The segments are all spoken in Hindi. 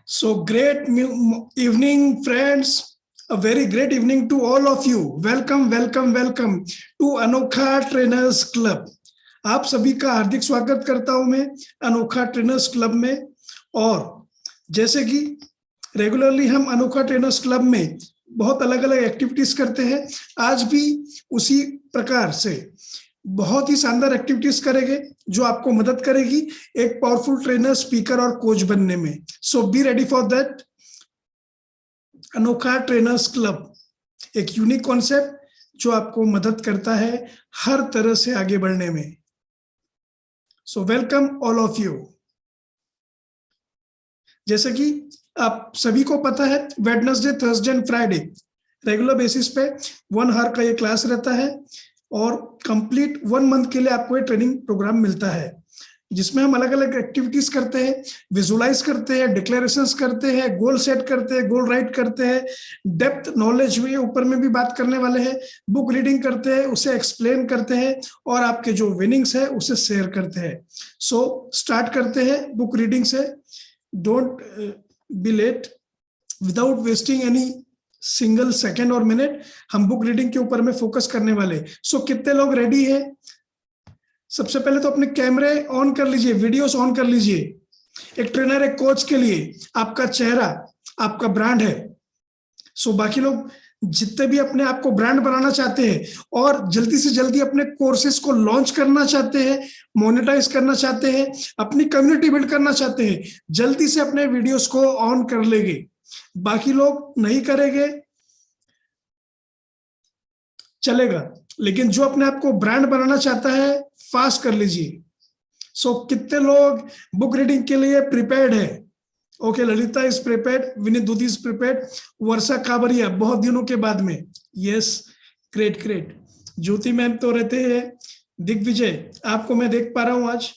So great evening, friends. A very great evening to all of you. Welcome, welcome, welcome to अनोखा ट्रेनर्स क्लब. आप सभी का हार्दिक स्वागत करता हूं मैं अनोखा ट्रेनर्स क्लब में. और जैसे कि रेगुलरली हम अनोखा ट्रेनर्स क्लब में बहुत अलग अलग एक्टिविटीज करते हैं, आज भी उसी प्रकार से बहुत ही शानदार एक्टिविटीज करेंगे जो आपको मदद करेगी एक पावरफुल ट्रेनर, स्पीकर और कोच बनने में. So be ready for that. अनोखा ट्रेनर्स क्लब एक यूनिक कॉन्सेप्ट जो आपको मदद करता है हर तरह से आगे बढ़ने में. So welcome all of you. जैसे कि आप सभी को पता है, Wednesday, Thursday and Friday regular basis पे 1 आवर का ये क्लास रहता है और कंप्लीट 1 मंथ के लिए आपको ये ट्रेनिंग प्रोग्राम मिलता है, जिसमें हम अलग अलग एक्टिविटीज करते हैं, विजुलाइज करते हैं, डिक्लेरेशंस करते हैं, गोल सेट करते हैं, गोल राइट करते हैं, डेप्थ नॉलेज में ऊपर में भी बात करने वाले हैं, बुक रीडिंग करते हैं, उसे एक्सप्लेन करते हैं और आपके जो विनिंग्स है उसे शेयर करते हैं. सो स्टार्ट करते हैं बुक रीडिंग से. Don't be late. Without wasting any single second और मिनट हम बुक रीडिंग के ऊपर में फोकस करने वाले. सो कितने लोग रेडी है? सबसे पहले तो अपने कैमरे ऑन कर लीजिए, वीडियोस ऑन कर लीजिए. एक ट्रेनर, एक कोच के लिए आपका चेहरा आपका ब्रांड है. सो बाकी लोग जितने भी अपने आप को ब्रांड बनाना चाहते हैं और जल्दी से जल्दी अपने कोर्सेज को लॉन्च करना चाहते हैं, मोनेटाइज करना चाहते हैं, अपनी कम्युनिटी बिल्ड करना चाहते हैं, जल्दी से अपने वीडियोस को ऑन कर लेंगे. बाकी लोग नहीं करेंगे चलेगा, लेकिन जो अपने आप को ब्रांड बनाना चाहता है फास्ट कर लीजिए. सो कितने लोग बुक रीडिंग के लिए प्रिपेयर्ड है? Okay, Lalita is prepared, Vineet Doodhi is prepared, Varsha Kabariya बहुत दिनों के बाद में. Yes, great great. Jyoti ma'am तो रहते हैं. दिग्विजय, आपको मैं देख पा रहा हूं आज.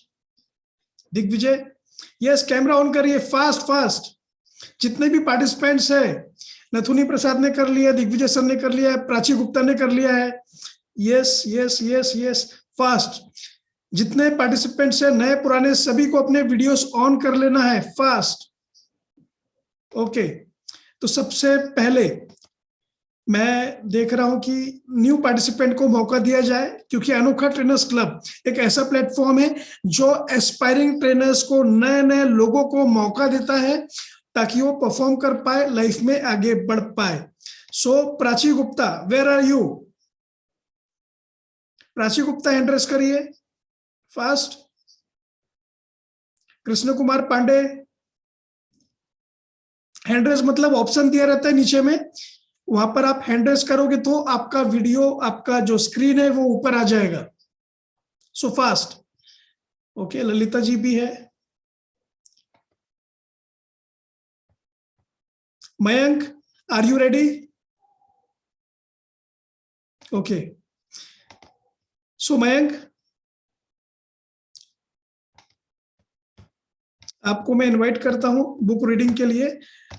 दिग्विजय, यस, कैमरा ऑन करिए, फास्ट फास्ट. जितने भी पार्टिसिपेंट्स है, नथुनी प्रसाद ने कर लिया, दिग्विजय सर ने कर लिया है, प्राची गुप्ता ने कर लिया है. Yes yes yes yes, fast. जितने पार्टिसिपेंट्स है, नए पुराने, सभी को अपने वीडियोस ऑन कर लेना है, फास्ट. ओके, तो सबसे पहले मैं देख रहा हूं कि न्यू पार्टिसिपेंट को मौका दिया जाए, क्योंकि अनोखा ट्रेनर्स क्लब एक ऐसा प्लेटफॉर्म है जो एस्पायरिंग ट्रेनर्स को, नए नए लोगों को मौका देता है ताकि वो परफॉर्म कर पाए, लाइफ में आगे बढ़ पाए. So Prachi Gupta, where are you? Prachi Gupta hand raise करिए, fast. Krishna Kumar Pandey, hand raise मतलब ऑप्शन दिया रहता है नीचे में, वहां पर आप हैंड रेस करोगे तो आपका वीडियो, आपका जो स्क्रीन है वो ऊपर आ जाएगा. So fast. Okay, Lalita ji भी है. Mayank, are you ready? Okay, so Mayank, आपको मैं इनवाइट करता हूं बुक रीडिंग के लिए,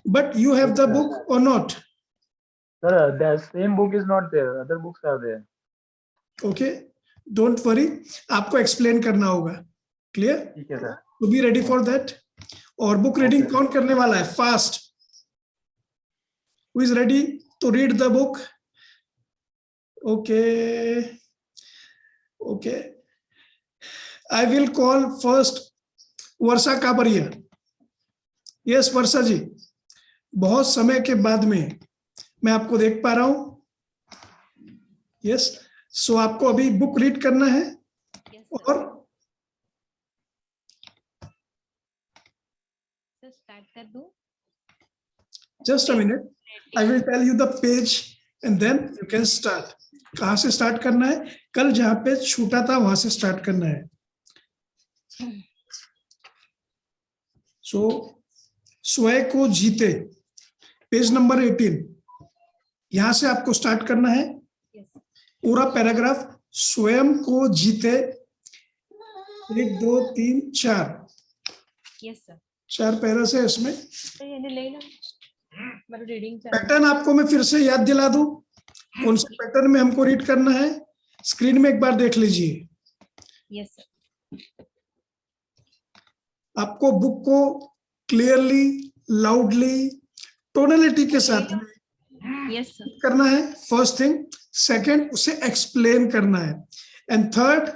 but you have the book or not? Sir, the same book is not there. Other books are there. Okay, don't worry, आपको एक्सप्लेन करना होगा. क्लियर? ठीक है sir. To be ready for that. और बुक रीडिंग कौन करने वाला है? Fast. Who is ready to read the book? Okay okay, I will call first Varsha Kabariya. Yes Varsha ji, बहुत समय के बाद में मैं आपको देख पा रहा हूं. यस, सो आपको अभी बुक रीड करना है. और स्टार्ट कर दूं? Just a minute, I will tell you the page and then you can start. कहां से स्टार्ट करना है? कल जहां पे छूटा था वहां से स्टार्ट करना है. सो स्वयं को जीते, पेज नंबर 18, यहां से आपको स्टार्ट करना है. पूरा पैराग्राफ, स्वयं को जीते, 1 2 3 4. Yes sir. 4 पैरा से इसमें रीडिंग पैटर्न आपको मैं फिर से याद दिला दूं, कौन से पैटर्न में हमको रीड करना है. स्क्रीन में एक बार देख लीजिए. Yes sir. आपको बुक को क्लियरली, लाउडली, टोनलिटी के साथ में Yes, sir. करना है, फर्स्ट थिंग. सेकंड, उसे एक्सप्लेन करना है. एंड थर्ड,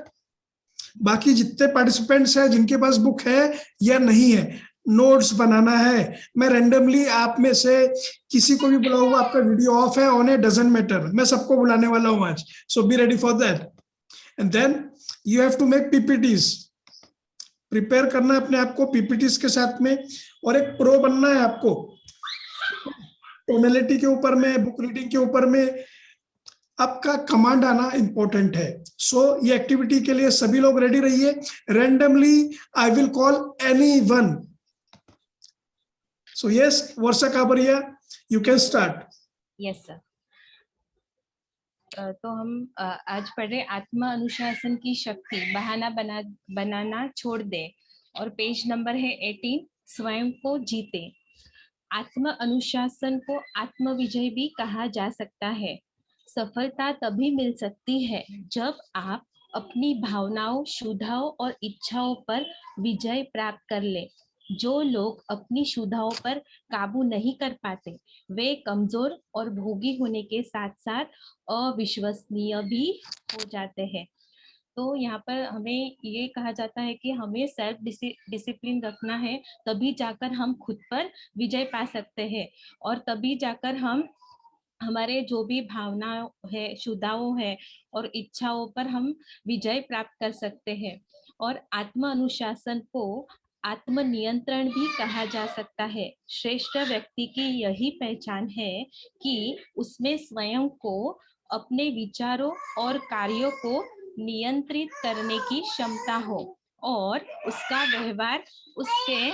बाकी जितने पार्टिसिपेंट्स हैं जिनके पास बुक है या नहीं है, नोट्स बनाना है. मैं रैंडमली आप में से किसी को भी बुलाऊंगा, आपका वीडियो ऑफ है ऑन है डजंट मैटर, मैं सबको बुलाने वाला हूं आज. So be ready for that. And then you have to make PPTs. Prepare करना है अपने आप को पीपीटीज के साथ में, और एक प्रो बनना है आपको. टोनलिटी के ऊपर में, बुक रीडिंग के ऊपर में आपका कमांड आना इंपॉर्टेंट है. सो ये एक्टिविटी के लिए सभी लोग रेडी रहिए. Randomly I will call anyone. So yes, Varsha Kabariya, you can start. Yes, sir. तो हम आज पढ़ रहे आत्म अनुशासन की शक्ति, बहाना बनाना छोड़ दे, और पेज नंबर है 18, स्वयं को जीते. आत्म अनुशासन को आत्म विजय भी कहा जा सकता है. सफलता तभी मिल सकती है जब आप अपनी भावनाओं, शुद्धाओं और इच्छाओं पर विजय प्राप्त कर ले. जो लोग अपनी शुद्धाओं पर काबू नहीं कर पाते, वे कमजोर और भोगी होने के साथ साथ अविश्वसनीय भी हो जाते हैं. तो यहाँ पर हमें ये कहा जाता है कि हमें सेल्फ डिसिप्लिन रखना है, तभी जाकर हम खुद पर विजय पा सकते हैं, और तभी जाकर हम हमारे जो भी भावनाएं है, शुद्धाओं है और इच्छाओं पर हम विजय प्राप्त कर सकते हैं. और आत्म अनुशासन को आत्म नियंत्रण भी कहा जा सकता है. श्रेष्ठ व्यक्ति की यही पहचान है कि उसमें स्वयं को, अपने विचारों और कार्यों को नियंत्रित करने की क्षमता हो, और उसका व्यवहार उसके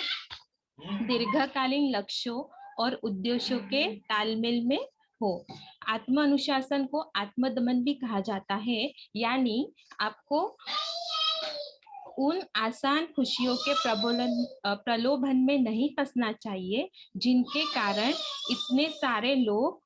दीर्घकालीन लक्ष्यों और उद्देश्यों के तालमेल में हो. आत्म अनुशासन को आत्मदमन भी कहा जाता है, यानी आपको उन आसान खुशियों के प्रलोभन में नहीं फंसना चाहिए जिनके कारण इतने सारे लोग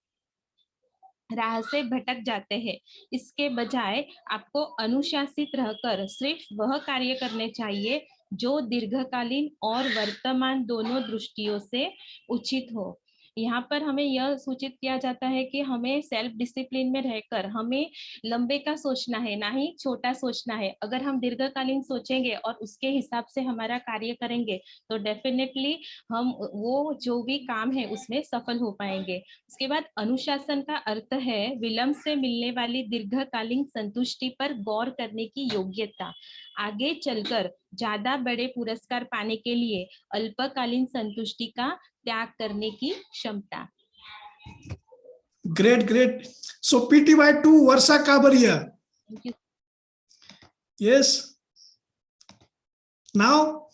राह से भटक जाते हैं. इसके बजाय आपको अनुशासित रहकर सिर्फ वह कार्य करने चाहिए जो दीर्घकालीन और वर्तमान दोनों दृष्टियों से उचित हो. यहाँ पर हमें यह सूचित किया जाता है कि हमें सेल्फ डिसिप्लिन में रहकर हमें लंबे का सोचना है, ना ही छोटा सोचना है. अगर हम दीर्घकालीन सोचेंगे और उसके हिसाब से हमारा कार्य करेंगे तो डेफिनेटली हम वो जो भी काम है उसमें सफल हो पाएंगे. उसके बाद अनुशासन का अर्थ है विलंब से मिलने वाली दीर्घकालीन संतुष्टि पर गौर करने की योग्यता. आगे चलकर ज्यादा बड़े पुरस्कार पाने के लिए अल्पकालीन संतुष्टि का त्याग करने की क्षमता. Great great. So PTY2 Varsha Kabariya. Yes. Now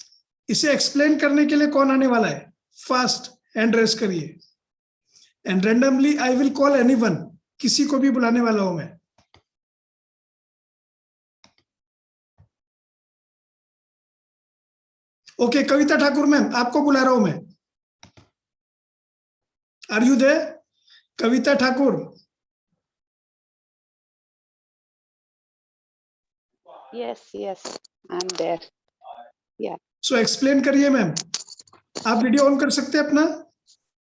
इसे एक्सप्लेन करने के लिए कौन आने वाला है? फास्ट हैंड रेस करिए. And randomly I will call anyone. किसी को भी बुलाने वाला हूं मैं. ओके, कविता ठाकुर मैम, आपको बुला रहा हूं मैं. Are you there? Kavita Thakur. Yes, I'm there. Yeah, so explain करिए मैम. आप वीडियो ऑन कर सकते हैं अपना?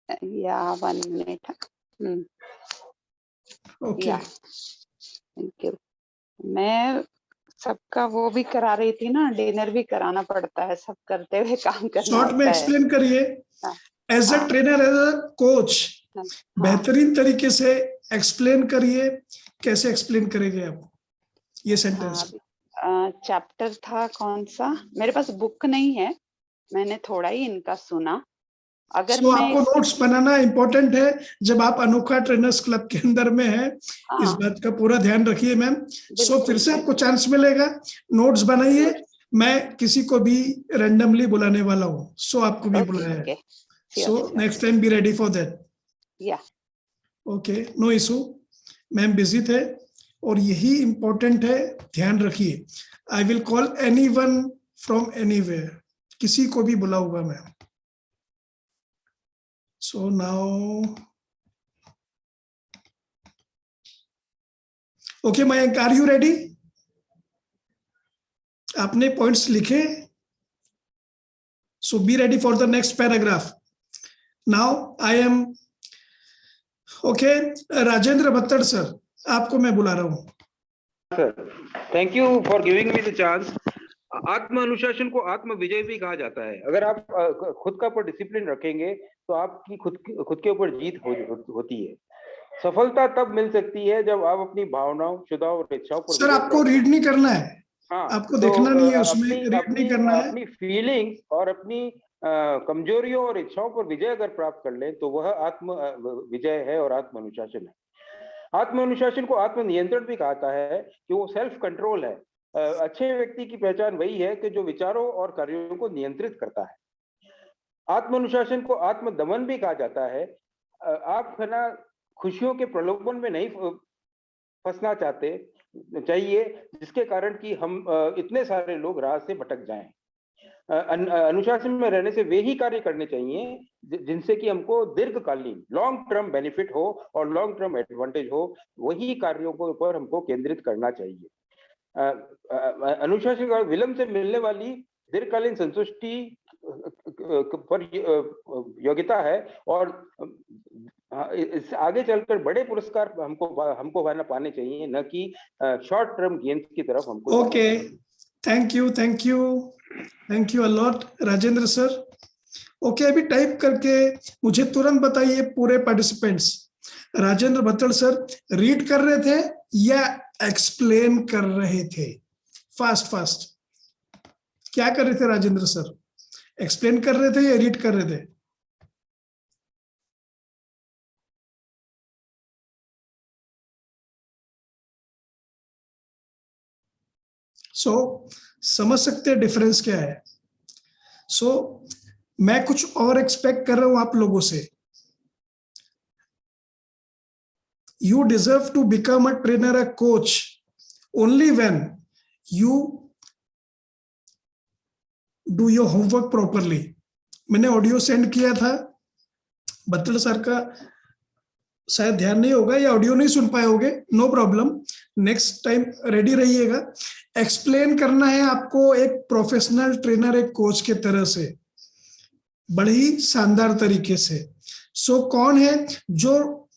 yeah, 1 minute. Okay. Yeah, thank you. मैं सबका वो भी करा रही थी ना, डिनर भी कराना पड़ता है, सब करते हुए काम करना शॉर्ट में होता है. एक्सप्लेन करिए. As a trainer, as a coach, बेहतरीन तरीके से एक्सप्लेन करिए. कैसे एक्सप्लेन करेंगे आप ये सेंटेंस? चैप्टर था कौन सा? मेरे पास बुक नहीं है, मैंने थोड़ा ही इनका सुना. अगर So, मैं आपको नोट्स बनाना इंपॉर्टेंट है. जब आप अनोखा ट्रेनर्स क्लब के अंदर में है, इस बात का पूरा ध्यान रखिए मैम. सो फिर से आपको चांस मिलेगा. नोट्स बनाइए. मैं किसी को भी रैंडमली बुलाने वाला हूँ. सो आपको भी बुलाया है. So next time be ready for that. या okay, no issue. Ma'am busy थे और यही इंपॉर्टेंट है, ध्यान रखिए. I will call anyone from anywhere. किसी को भी बुलाऊंगा मैं. So now, okay, Mayank, are you ready? आपने पॉइंट्स लिखे? So be ready for the next paragraph. Now I am okay. Rajendra Bhattad sir, आपको मैं बुला रहा हूँ. Sir, thank you for giving me the chance. आत्म अनुशासन को आत्म विजय भी कहा जाता है. अगर आप खुद का ऊपर डिसिप्लिन रखेंगे तो आपकी खुद के ऊपर जीत होती है. सफलता तब मिल सकती है जब आप अपनी भावनाओं, शुद्धाओं और इच्छाओं पर. सर आपको रीड नहीं करना है. हाँ, आपको देखना नहीं है, उसमें रीड नहीं करना है. अपनी फीलिंग्स और अपनी कमजोरियों और इच्छाओं पर विजय अगर प्राप्त कर लें तो वह आत्म विजय है और आत्म अनुशासन है. आत्म अनुशासन को आत्म नियंत्रण भी कहता है कि वो सेल्फ कंट्रोल है. अच्छे व्यक्ति की पहचान वही है कि जो विचारों और कार्यों को नियंत्रित करता है. आत्म अनुशासन को आत्म दमन भी कहा जाता है. आप है ना खुशियों के प्रलोभन में नहीं फंसना चाहिए जिसके कारण कि हम इतने सारे लोग राह से भटक जाएं. अनुशासन में रहने से वे ही कार्य करने चाहिए जिनसे कि हमको दीर्घकालीन लॉन्ग टर्म बेनिफिट हो और लॉन्ग टर्म एडवांटेज हो. वही कार्यों के ऊपर हमको केंद्रित करना चाहिए. अनुशासन का विलंब से मिलने वाली दीर्घकालीन संतुष्टि पर योग्यता है और इस आगे चलकर बड़े पुरस्कार हमको पाने चाहिए, न कि शॉर्ट टर्म गेम्स की तरफ हमको. Okay, thank you a lot Rajendra sir. Okay, अभी टाइप करके मुझे तुरंत बताइए पूरे participants, Rajendra Bhattad sir read कर रहे थे या एक्सप्लेन कर रहे थे? फास्ट क्या कर रहे थे राजेंद्र सर? एक्सप्लेन कर रहे थे या रीड कर रहे थे? समझ सकते हैं डिफरेंस क्या है. मैं कुछ और एक्सपेक्ट कर रहा हूं आप लोगों से. You deserve to become a trainer, a coach only when you do your homework properly. मैंने ऑडियो सेंड किया था, भत्तड़ सर का शायद ध्यान नहीं होगा या ऑडियो नहीं सुन पाए होगे. No problem, next time ready रहिएगा. एक्सप्लेन करना है आपको एक प्रोफेशनल ट्रेनर, एक कोच के तरह से, बड़े ही शानदार तरीके से. कौन है जो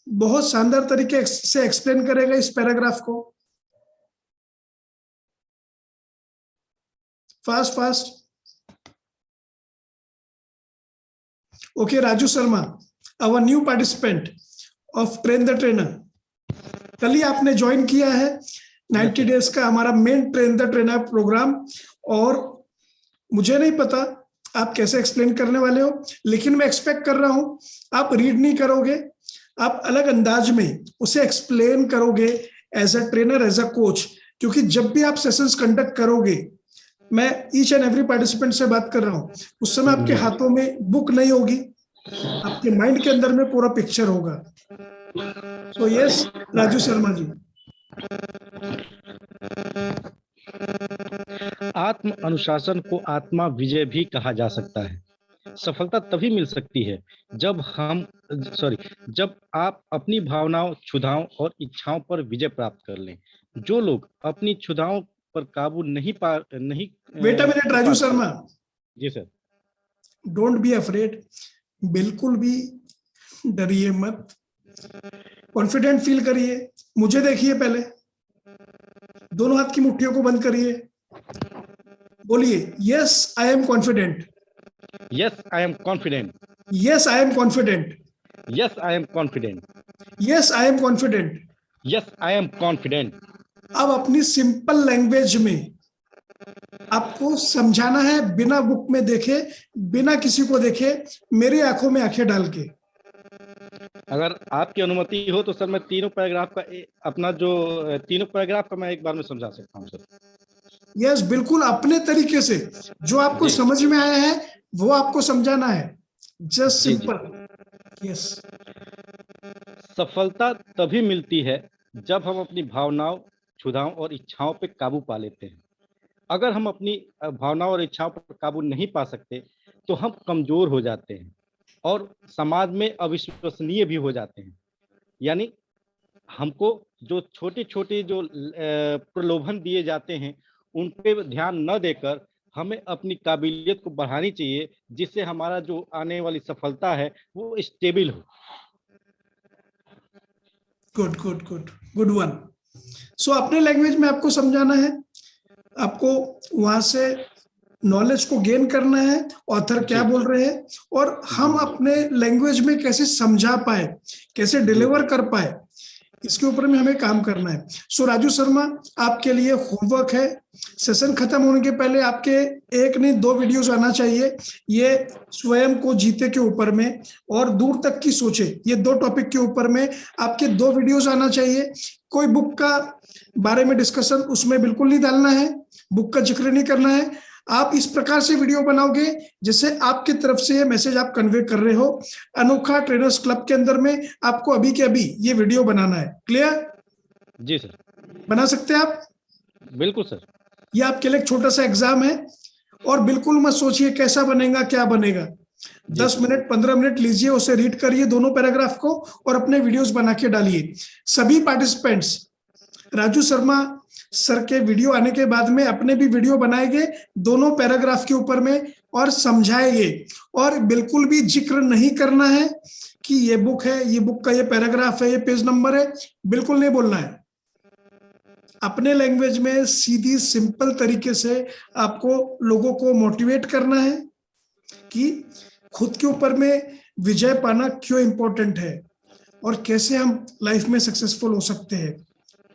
बहुत शानदार तरीके से एक्सप्लेन करेगा इस पैराग्राफ को? Fast. Okay, Raju Sharma, our new participant of train the trainer. कल ही आपने ज्वाइन किया है 90 डेज का हमारा main train the trainer programme, और मुझे नहीं पता आप कैसे एक्सप्लेन करने वाले हो, लेकिन मैं एक्सपेक्ट कर रहा हूं आप रीड नहीं करोगे, आप अलग अंदाज में उसे एक्सप्लेन करोगे as a trainer, as a coach. क्योंकि जब भी आप सेशंस कंडक्ट करोगे, मैं ईच एंड एवरी पार्टिसिपेंट से बात कर रहा हूं, उस समय आपके हाथों में बुक नहीं होगी, आपके माइंड के अंदर में पूरा पिक्चर होगा. यस राजू शर्मा जी. आत्म अनुशासन को आत्मा विजय भी कहा जा सकता है. सफलता तभी मिल सकती है जब आप अपनी भावनाओं, क्षुधाओं और इच्छाओं पर विजय प्राप्त कर लें. जो लोग अपनी क्षुधाओं पर काबू नहीं wait a minute Raju Sharma. जी सर. डोंट बी अफ्रेड, बिल्कुल भी डरिए मत, कॉन्फिडेंट फील करिए. मुझे देखिए, पहले दोनों हाथ की मुट्ठियों को बंद करिए, बोलिए yes I am confident. Yes, I am confident. Yes, I am confident. Yes, I am confident. Yes, I am confident. Yes, I am confident. अब अपनी सिंपल लैंग्वेज में आपको समझाना है, बिना बुक में देखे, बिना किसी को देखे, मेरी आंखों में आंखें डाल के. अगर आपकी अनुमति हो तो सर मैं तीनों पैराग्राफ का मैं एक बार में समझा सकता हूँ सर. यस, बिल्कुल अपने तरीके से जो आपको समझ में आया है वो आपको समझाना है. Just simple. यस. सफलता तभी मिलती है जब हम अपनी भावनाओं, क्षुधाओं और इच्छाओं पे काबू पा लेते हैं. अगर हम अपनी भावनाओं और इच्छाओं पर काबू नहीं पा सकते तो हम कमजोर हो जाते हैं और समाज में अविश्वसनीय भी हो जाते हैं. यानी हमको जो छोटे छोटे जो प्रलोभन दिए जाते हैं उन पे ध्यान न देकर हमें अपनी काबिलियत को बढ़ानी चाहिए, जिससे हमारा जो आने वाली सफलता है वो स्टेबल हो। Good good good good one. So अपने लैंग्वेज में आपको समझाना है, आपको वहां से नॉलेज को गेन करना है, ऑथर क्या जी। बोल रहे हैं, और हम जी। अपने लैंग्वेज में कैसे समझा पाए, कैसे डिलीवर कर पाए, इसके ऊपर में हमें काम करना है। सो राजू शर्मा, आपके लिए होमवर्क है, सेशन खत्म होने के पहले आपके एक नहीं 2 वीडियोस आना चाहिए। ये स्वयं को जीते के ऊपर में और दूर तक की सोचे, ये 2 टॉपिक के ऊपर में आपके 2 वीडियोस आना चाहिए। कोई बुक का बारे में डिस्कशन उसमें बिल्कुल नहीं डालना है, बुक का जिक्र नहीं करना है। आप इस प्रकार से वीडियो बनाओगे जैसे आपकी तरफ से ये मैसेज आप कन्वे कर रहे हो। अनोखा ट्रेनर्स क्लब के अंदर में आपको अभी के अभी ये वीडियो बनाना है। क्लियर? जी सर। बना सकते हैं आप? बिल्कुल सर। ये आपके लिए एक छोटा सा एग्जाम है, और बिल्कुल मत सोचिए कैसा बनेगा क्या बनेगा। 10 मिनट 15 मिनट लीजिए, उसे रीड करिए दोनों पैराग्राफ को, और अपने वीडियोस बना के डालिए। सभी पार्टिसिपेंट्स राजू शर्मा सर के वीडियो आने के बाद में अपने भी वीडियो बनाएंगे दोनों पैराग्राफ के ऊपर में और समझाएंगे। और बिल्कुल भी जिक्र नहीं करना है कि ये बुक है, ये बुक का ये पैराग्राफ है, ये पेज नंबर है, बिल्कुल नहीं बोलना है। अपने लैंग्वेज में सीधी सिंपल तरीके से आपको लोगों को मोटिवेट करना है कि खुद के ऊपर में विजय पाना क्यों इंपॉर्टेंट है और कैसे हम लाइफ में सक्सेसफुल हो सकते हैं।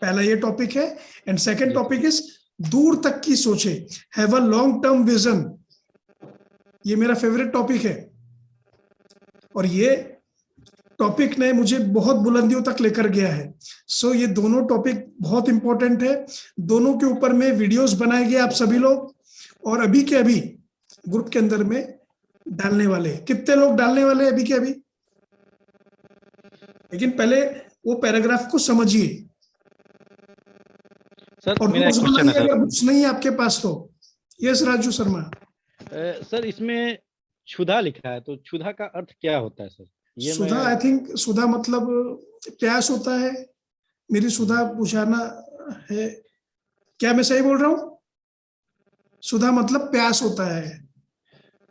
पहला ये टॉपिक है। एंड सेकंड टॉपिक इज दूर तक की सोचे, have a long term vision. ये मेरा फेवरेट टॉपिक है, और ये टॉपिक ने मुझे बहुत बुलंदियों तक लेकर गया है। सो ये दोनों टॉपिक बहुत इंपॉर्टेंट है, दोनों के ऊपर में वीडियोस बनाएंगे आप सभी लोग, और अभी के अभी ग्रुप के अंदर में डालने वाले। कितने लोग डालने वाले अभी के अभी? लेकिन पहले वो पैराग्राफ को समझिए सर और मेरा एक नोट्स क्वेश्चन बनाइए है अगर सर। बुक्स नहीं है आपके पास तो। यस राजू शर्मा। सर इसमें क्षुधा लिखा है, तो क्षुधा का अर्थ क्या होता है सर? ये सुधा, मैं आई थिंक सुधा मतलब प्यास होता है। मेरी सुधा बुझाना है, क्या मैं सही बोल रहा हूँ? सुधा मतलब प्यास होता है,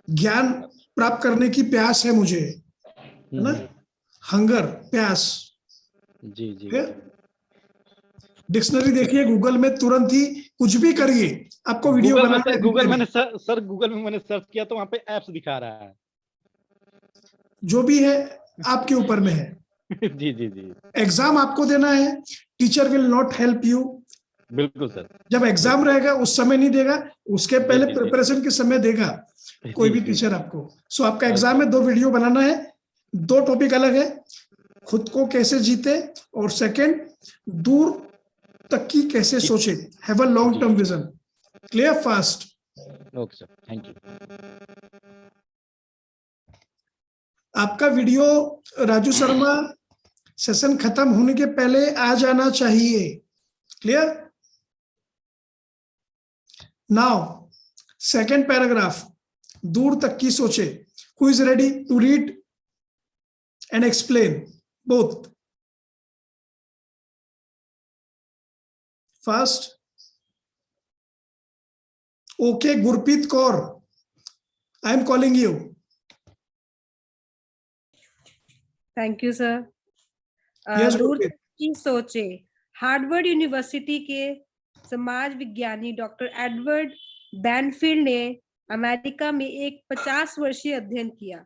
ज्ञान प्राप्त करने की प्यास है मुझे, है ना? हंगर, प्यास। जी जी। डिक्शनरी देखिए गूगल में, तुरंत ही कुछ भी करिए, आपको वीडियो गूगल में बनाना सर, है। गूगल में मैंने सर्च किया तो वहां पे एप्स दिखा रहा है। जो भी है आपके ऊपर में है। जी जी जी। एग्जाम आपको देना है, teacher will not help you. बिल्कुल सर। जब एग्जाम रहेगा उस समय नहीं देगा, उसके जी, पहले जी, जी। प्रिपरेशन के समय देगा कोई भी जी, जी। टीचर आपको। सो आपका एग्जाम में 2 वीडियो बनाना है, 2 टॉपिक अलग है, खुद को कैसे जीते, और सेकंड दूर तक की कैसे सोचे, have a long term vision. Clear? Fast. Okay sir, thank you. आपका वीडियो राजू शर्मा सेशन खत्म होने के पहले आ जाना चाहिए। क्लियर? नाउ सेकंड पैराग्राफ, दूर तक की सोचे। Who is ready to read and explain both? Fast. Okay Gurpreet Kaur, I am calling you. Thank you sir. Yes, दूर Gurpreet. तक की सोचे। हार्वर्ड यूनिवर्सिटी के समाज विज्ञानी डॉक्टर एडवर्ड बैनफील्ड ने अमेरिका में एक 50 वर्षीय अध्ययन किया,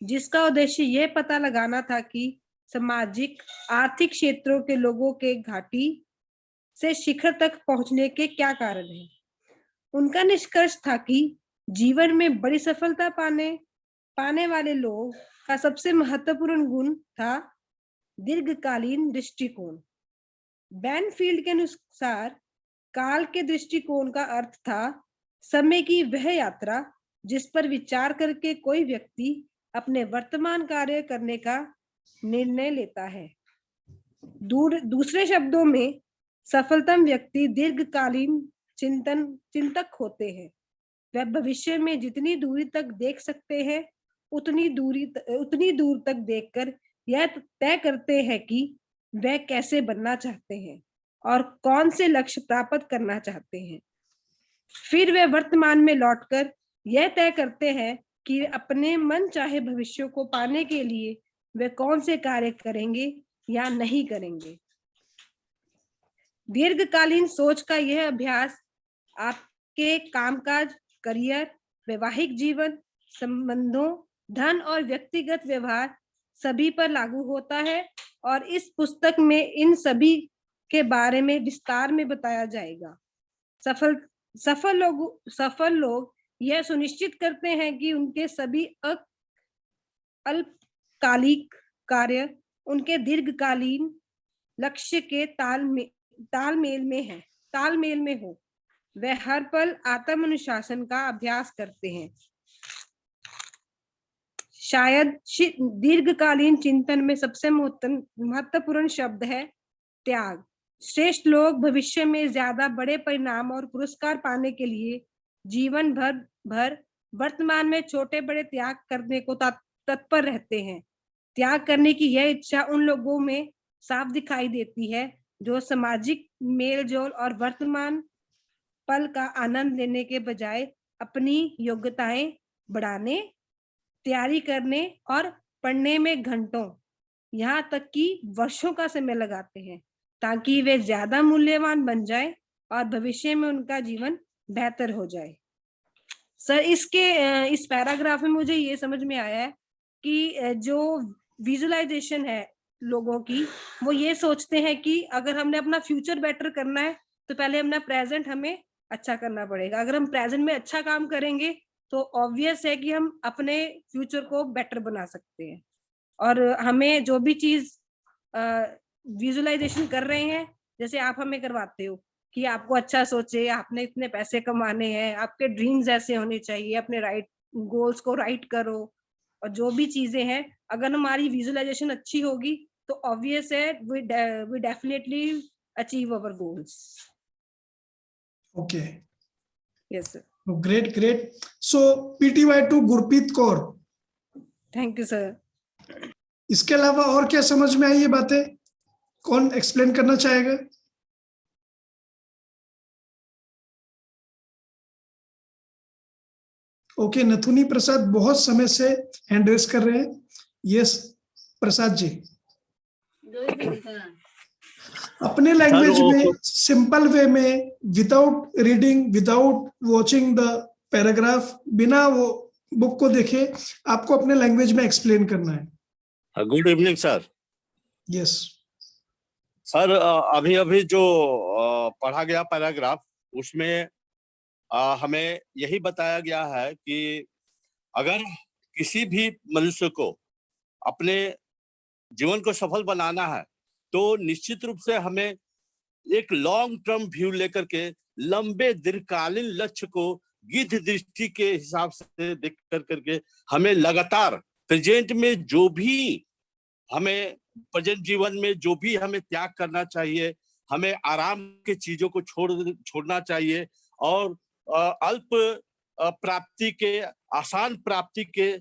जिसका उद्देश्य यह पता लगाना था कि सामाजिक आर्थिक क्षेत्रों के लोगों के घाटी से शिखर तक पहुंचने के क्या कारण हैं। उनका निष्कर्ष था कि जीवन में बड़ी सफलता पाने वाले लोग का सबसे महत्वपूर्ण गुण था दीर्घकालीन दृष्टिकोण। बैनफील्ड के अनुसार काल के दृष्टिकोण का अर्थ था समय की वह यात्रा जिस पर विचार करके कोई व्यक्ति अपने वर्तमान कार्य करने का निर्णय लेता है। दूसरे शब्दों में सफलतम व्यक्ति दीर्घकालीन चिंतक होते हैं। वह भविष्य में जितनी दूरी तक देख सकते हैं उतनी दूर तक देखकर यह तय करते हैं कि वह कैसे बनना चाहते हैं और कौन से लक्ष्य प्राप्त करना चाहते हैं। फिर वे वर्तमान में लौटकर यह तय करते हैं कि अपने मन चाहे भविष्य को पाने के लिए वे कौन से कार्य करेंगे या नहीं करेंगे। दीर्घकालीन सोच का यह अभ्यास आपके कामकाज, करियर, वैवाहिक जीवन, संबंधों, धन और व्यक्तिगत व्यवहार सभी पर लागू होता है और इस पुस्तक में इन सभी के बारे में विस्तार में बताया जाएगा। सफल लोग यह सुनिश्चित करते हैं कि उनके सभी अल्पकालिक कार्य उनके दीर्घकालीन लक्ष्य के तालमेल में हो। वे हर पल आत्म अनुशासन का अभ्यास करते हैं। शायद दीर्घकालीन चिंतन में सबसे महत्वपूर्ण शब्द है त्याग। श्रेष्ठ लोग भविष्य में ज्यादा बड़े परिणाम और पुरस्कार पाने के लिए जीवन भर वर्तमान में छोटे बड़े त्याग करने को तत्पर रहते हैं। त्याग करने की यह इच्छा उन लोगों में साफ दिखाई देती है जो सामाजिक मेलजोल और वर्तमान पल का आनंद लेने के बजाय अपनी योग्यताएं बढ़ाने, तैयारी करने और पढ़ने में घंटों, यहाँ तक कि वर्षों का समय लगाते हैं ताकि वे ज्यादा मूल्यवान बन जाए और भविष्य में उनका जीवन बेहतर हो जाए। सर, इस पैराग्राफ में मुझे ये समझ में आया है कि जो विजुअलाइजेशन है लोगों की, वो ये सोचते हैं कि अगर हमने अपना फ्यूचर बेटर करना है तो पहले अपना प्रेजेंट हमें अच्छा करना पड़ेगा। अगर हम प्रेजेंट में अच्छा काम करेंगे तो ऑब्वियस है कि हम अपने फ्यूचर को बेटर बना सकते हैं। और हमें जो भी चीज विजुअलाइजेशन कर रहे हैं, जैसे आप हमें करवाते हो कि आपको अच्छा सोचे, आपने इतने पैसे कमाने हैं, आपके ड्रीम्स ऐसे होने चाहिए, अपने गोल्स को राइट करो, और जो भी चीजें हैं अगर हमारी विजुअलाइजेशन अच्छी होगी तो ऑब्वियस है we definitely achieve our goals. Okay, yes sir. Great. So PTY to Gurpreet Kaur, thank you sir. इसके अलावा और क्या समझ में आई ये बातें? कौन एक्सप्लेन करना चाहेगा? ओके, नथुनी प्रसाद बहुत समय से हैंड रेस कर रहे हैं। यस प्रसाद जी, अपने लैंग्वेज में सिंपल वे में, without reading, without watching the paragraph, बिना वो बुक को देखे आपको अपने लैंग्वेज में एक्सप्लेन करना है। Good evening sir. Yes sir, अभी जो पढ़ा गया पैराग्राफ, उसमें हमें यही बताया गया है कि अगर किसी भी मनुष्य को अपने जीवन को सफल बनाना है तो निश्चित रूप से हमें एक लॉन्ग टर्म व्यू लेकर के लंबे दीर्घकालीन लक्ष्य को गिद्ध दृष्टि के हिसाब से देख करके हमें लगातार प्रेजेंट में जो भी हमें प्रेजेंट जीवन में जो भी हमें त्याग करना चाहिए, हमें आराम के चीजों को छोड़ना चाहिए और अल्प प्राप्ति के, आसान प्राप्ति के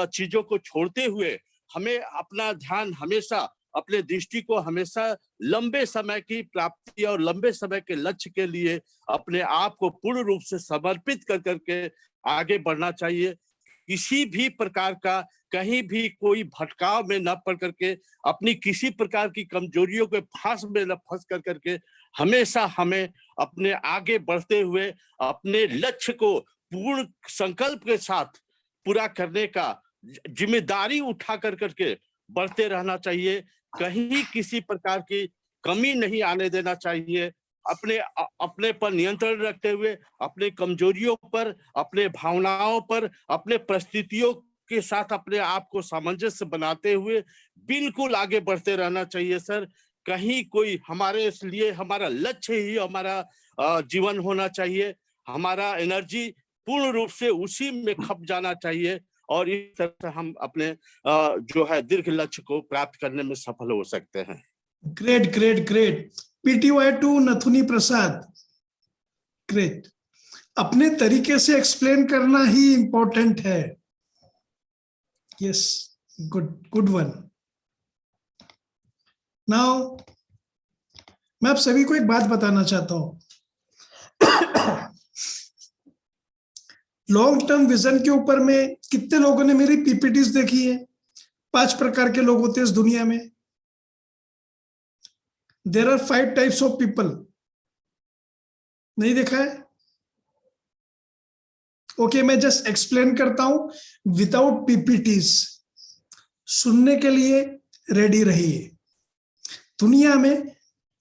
चीजों को छोड़ते हुए हमें अपना ध्यान हमेशा, अपने दृष्टि को हमेशा लंबे समय की प्राप्ति और लंबे समय के लक्ष्य के लिए अपने आप को पूर्ण रूप से समर्पित कर करके आगे बढ़ना चाहिए। किसी भी प्रकार का कहीं भी कोई भटकाव में न पड़ करके, अपनी किसी प्रकार की कमजोरियों के फांस में न फंस कर करके हमेशा हमें अपने आगे बढ़ते हुए अपने लक्ष्य को पूर्ण संकल्प के साथ पूरा करने का जिम्मेदारी उठा कर करके बढ़ते रहना चाहिए। कहीं किसी प्रकार की कमी नहीं आने देना चाहिए। अपने पर नियंत्रण रखते हुए अपने कमजोरियों पर, अपने भावनाओं पर, अपने परिस्थितियों के साथ अपने आप को सामंजस्य बनाते हुए बिल्कुल आगे बढ़ते रहना चाहिए सर। कहीं कोई हमारे लिए हमारा लक्ष्य ही हमारा जीवन होना चाहिए। हमारा एनर्जी पूर्ण रूप से उसी में खप जाना चाहिए और इस तरह से हम अपने जो है दीर्घ लक्ष्य को प्राप्त करने में सफल हो सकते हैं। Great. PTY to Nathuni Prasad, great. अपने तरीके से एक्सप्लेन करना ही इंपॉर्टेंट है। Yes, good one. नाउ मैं आप सभी को एक बात बताना चाहता हूं। लॉन्ग टर्म विजन के ऊपर में कितने लोगों ने मेरी पीपीटीज देखी है? 5 प्रकार के लोग होते हैं इस दुनिया में। There are 5 types of people. नहीं देखा है? ओके, मैं जस्ट एक्सप्लेन करता हूं विदाउट पीपीटीज। सुनने के लिए रेडी रहिए। दुनिया में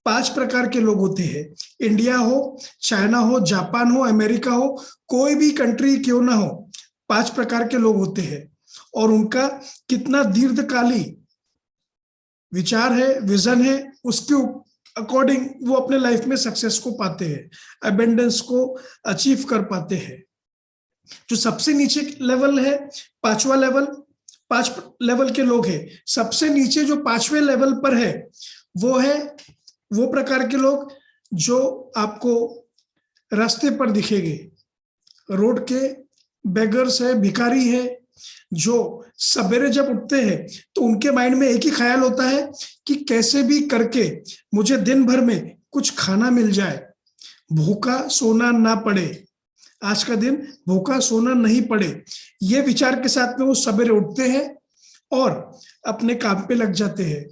5 प्रकार के लोग होते हैं। इंडिया हो, चाइना हो, जापान हो, अमेरिका हो, कोई भी कंट्री क्यों ना हो, 5 प्रकार के लोग होते हैं। और उनका कितना दीर्घकाली विचार है, विजन है, उसके अकॉर्डिंग वो अपने लाइफ में सक्सेस को पाते हैं, अबेंडेंस को अचीव कर पाते हैं। जो सबसे नीचे लेवल है, 5वां लेवल, 5 लेवल के लोग हैं। सबसे नीचे जो 5वें लेवल पर है, वो है वो प्रकार के लोग जो आपको रास्ते पर दिखेंगे। रोड के बेगर्स है, भिखारी है, जो सवेरे जब उठते हैं तो उनके माइंड में एक ही ख्याल होता है कि कैसे भी करके मुझे दिन भर में कुछ खाना मिल जाए, भूखा सोना ना पड़े, आज का दिन भूखा सोना नहीं पड़े। ये विचार के साथ में वो सवेरे उठते हैं और अपने काम पे लग जाते हैं।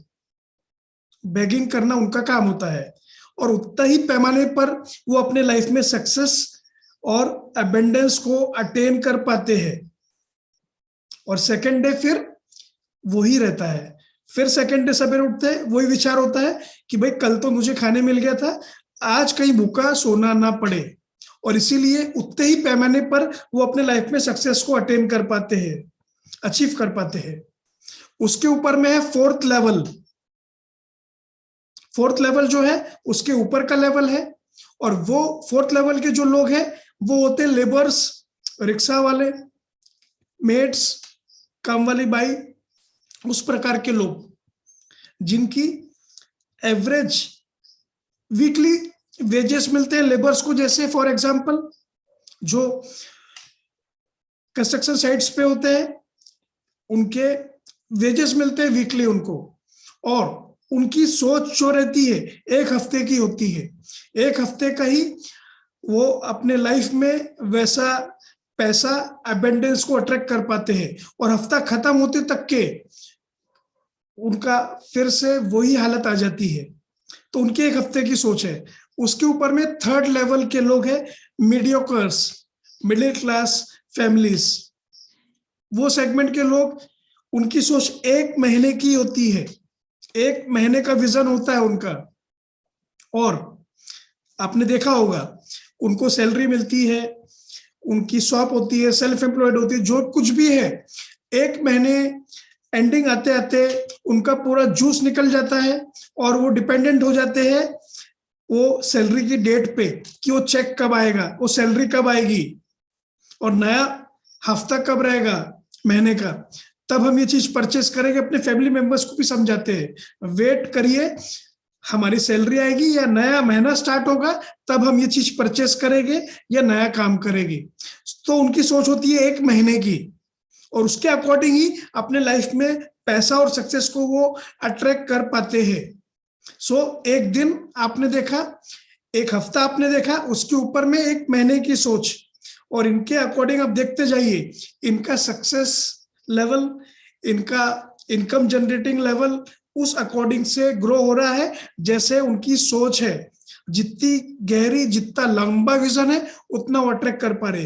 बेगिंग करना उनका काम होता है और उतना ही पैमाने पर वो अपने लाइफ में सक्सेस और अबेंडेंस को अटेन कर पाते हैं। और सेकेंड डे फिर वही रहता है। फिर सेकेंड डे सवेरे उठते हैं, वही विचार होता है कि भाई कल तो मुझे खाने मिल गया था, आज कहीं भूखा सोना ना पड़े। और इसीलिए उतने ही पैमाने पर वो अपने लाइफ में सक्सेस को अटेन कर पाते हैं, अचीव कर पाते हैं। उसके ऊपर में है 4th लेवल। 4th लेवल जो है उसके ऊपर का लेवल है। और वो 4th लेवल के जो लोग हैं वो होते हैं लेबर्स, रिक्शा वाले, मेट्स, काम वाली बाई, उस प्रकार के लोग जिनकी एवरेज वीकली वेजेस मिलते हैं लेबर्स को। जैसे फॉर एग्जांपल जो कंस्ट्रक्शन साइट्स पे होते हैं, उनके वेजेस मिलते हैं वीकली उनको। और उनकी सोच जो रहती है 1 हफ्ते की होती है। 1 हफ्ते का ही वो अपने लाइफ में वैसा पैसा अबेंडेंस को अट्रैक्ट कर पाते हैं। और हफ्ता खत्म होते तक के उनका फिर से वही हालत आ जाती है। तो उनकी 1 हफ्ते की सोच है। उसके ऊपर में 3rd लेवल के लोग हैं मीडियोकर्स, मिडिल क्लास फैमिलीज। वो सेगमेंट के लोग, उनकी सोच 1 महीने की होती है। 1 महीने का विजन होता है उनका। और आपने देखा होगा उनको सैलरी मिलती है, उनकी शॉप होती है, सेल्फ एम्प्लॉयड होती है, जो कुछ भी है, 1 महीने एंडिंग आते आते उनका पूरा जूस निकल जाता है। और वो डिपेंडेंट हो जाते हैं वो सैलरी की डेट पे कि वो चेक कब आएगा, वो सैलरी कब आएगी और नया हफ्ता कब रहेगा महीने का, तब हम ये चीज परचेस करेंगे। अपने फैमिली मेंबर्स को भी समझाते हैं, वेट करिए, हमारी सैलरी आएगी या नया महीना स्टार्ट होगा तब हम ये चीज परचेस करेंगे या नया काम करेंगे। तो उनकी सोच होती है 1 महीने की। और उसके अकॉर्डिंग ही अपने लाइफ में पैसा और सक्सेस को वो अट्रैक्ट कर पाते हैं। सो 1 दिन आपने देखा, 1 हफ्ता आपने देखा, उसके ऊपर में 1 महीने की सोच। और इनके अकॉर्डिंग आप देखते जाइए, इनका सक्सेस लेवल, इनका इनकम जनरेटिंग लेवल उस अकॉर्डिंग से ग्रो हो रहा है जैसे उनकी सोच है। जितनी गहरी, जितना लंबा विजन है, उतना वो अट्रैक्ट कर पा रहे।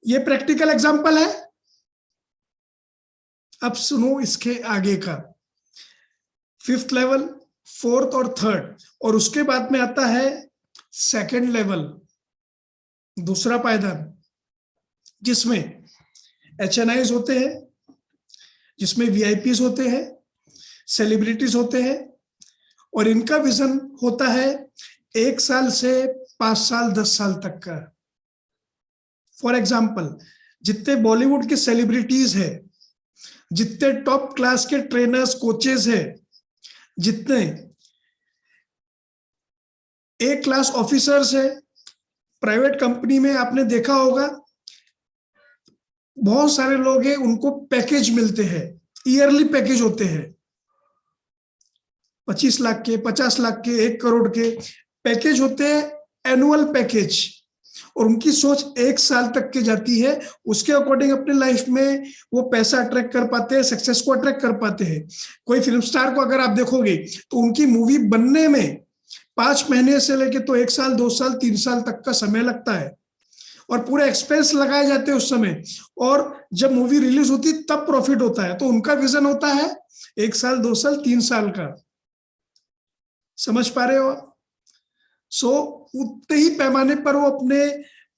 ये प्रैक्टिकल एग्जांपल है। अब सुनो इसके आगे का 5th लेवल, 4th और 3rd। और उसके बाद में आता है 2nd लेवल, दूसरा पायदान, जिसमें HNIs होते हैं, जिसमें VIPs होते हैं, सेलिब्रिटीज होते हैं। और इनका विजन होता है 1 साल से 5 साल 10 साल तक का। फॉर एग्जाम्पल, जितने बॉलीवुड के सेलिब्रिटीज हैं, जितने टॉप क्लास के ट्रेनर्स, कोचेस हैं, जितने A क्लास ऑफिसर्स है प्राइवेट कंपनी में, आपने देखा होगा बहुत सारे लोग हैं, उनको पैकेज मिलते हैं, ईयरली पैकेज होते हैं। 25 लाख के, 50 लाख के, 1 करोड़ के पैकेज होते हैं, एनुअल पैकेज। और उनकी सोच 1 साल तक की जाती है। उसके अकॉर्डिंग अपने लाइफ में वो पैसा अट्रैक्ट कर पाते हैं, सक्सेस को अट्रैक्ट कर पाते हैं। कोई फिल्म स्टार को अगर आप देखोगे तो उनकी मूवी बनने में 5 महीने से लेके तो 1 साल, 2 साल, 3 साल तक का समय लगता है और पूरे एक्सपेंस लगाए जाते हैं उस समय, और जब मूवी रिलीज होती तब प्रॉफिट होता है। तो उनका विजन होता है 1 साल, 2 साल, 3 साल का। समझ पा रहे हो आप? सो उतने ही पैमाने पर वो अपने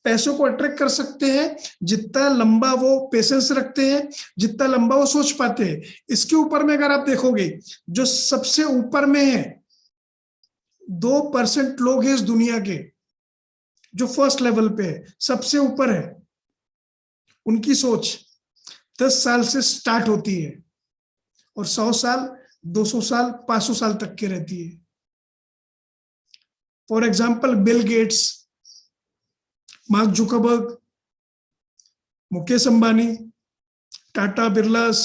पैसों को अट्रैक्ट कर सकते हैं जितना लंबा वो पेशेंस रखते हैं, जितना लंबा वो सोच पाते हैं। इसके ऊपर में अगर आप देखोगे, जो सबसे ऊपर में है 2% लोग हैं इस दुनिया के, जो फर्स्ट लेवल पे है, सबसे ऊपर है, उनकी सोच 10 साल से स्टार्ट होती है और 100 साल, 200 साल, 500 साल तक की रहती है। For example Bill Gates, Mark Zuckerberg, Mukesh Ambani, Tata, Birlas,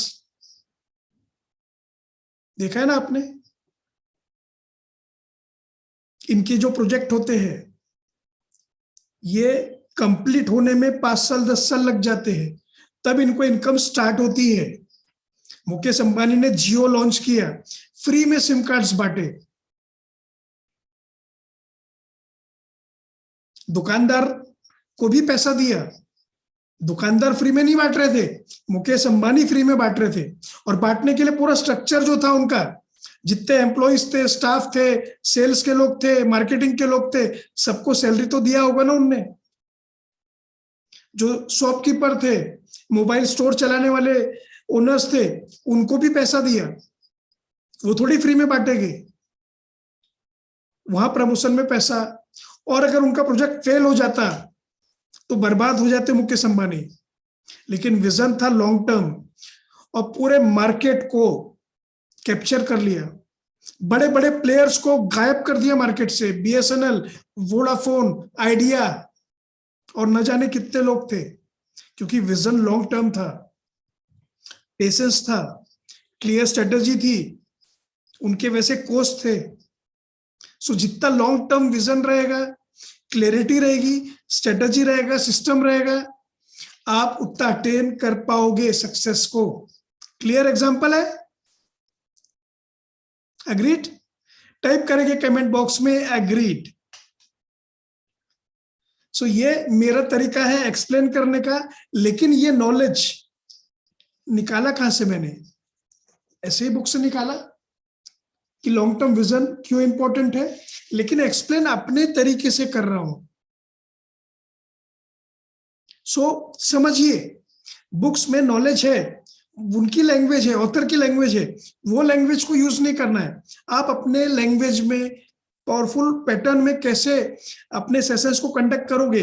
देखा है ना आपने? इनके जो प्रोजेक्ट होते हैं ये कंप्लीट होने में 5 साल 10 साल लग जाते हैं, तब इनको इनकम स्टार्ट होती है। मुकेश अंबानी ने जियो लॉन्च किया, फ्री में सिम कार्ड्स बांटे, दुकानदार को भी पैसा दिया। दुकानदार फ्री में नहीं बांट रहे थे, मुकेश अंबानी फ्री में बांट रहे थे। और बांटने के लिए पूरा स्ट्रक्चर जो था उनका, जितने एम्प्लॉइज थे, स्टाफ थे, सेल्स के लोग थे, मार्केटिंग के लोग थे, सबको सैलरी तो दिया होगा ना उनने। जो शॉपकीपर थे, मोबाइल स्टोर चलाने वाले ओनर्स थे, उनको भी पैसा दिया। वो थोड़ी फ्री में बांटेंगे, वहां प्रमोशन में पैसा। और अगर उनका प्रोजेक्ट फेल हो जाता तो बर्बाद हो जाते मुकेश अंबानी। लेकिन विजन था लॉन्ग टर्म और पूरे मार्केट को कैप्चर कर लिया। बड़े बड़े प्लेयर्स को गायब कर दिया मार्केट से, बीएसएनएल, वोडाफोन, आइडिया और न जाने कितने लोग थे, क्योंकि विजन लॉन्ग टर्म था, पेशेंस था, क्लियर स्ट्रेटेजी थी, उनके वैसे कोच थे। सो जितना लॉन्ग टर्म विजन रहेगा, क्लैरिटी रहेगी, स्ट्रेटेजी रहेगा, सिस्टम रहेगा, आप उतना अटेन कर पाओगे सक्सेस को। क्लियर एग्जांपल है? एग्रीड? टाइप करेंगे कमेंट बॉक्स में एग्रीड। सो ये मेरा तरीका है एक्सप्लेन करने का। लेकिन ये नॉलेज निकाला कहां से मैंने? ऐसे ही बुक से निकाला कि लॉन्ग टर्म विजन क्यों इंपॉर्टेंट है, लेकिन एक्सप्लेन अपने तरीके से कर रहा हूं। सो समझिए, बुक्स में नॉलेज है, उनकी लैंग्वेज है, ऑथर की लैंग्वेज है, वो लैंग्वेज को यूज नहीं करना है। आप अपने लैंग्वेज में पावरफुल पैटर्न में कैसे अपने सेशंस को कंडक्ट करोगे,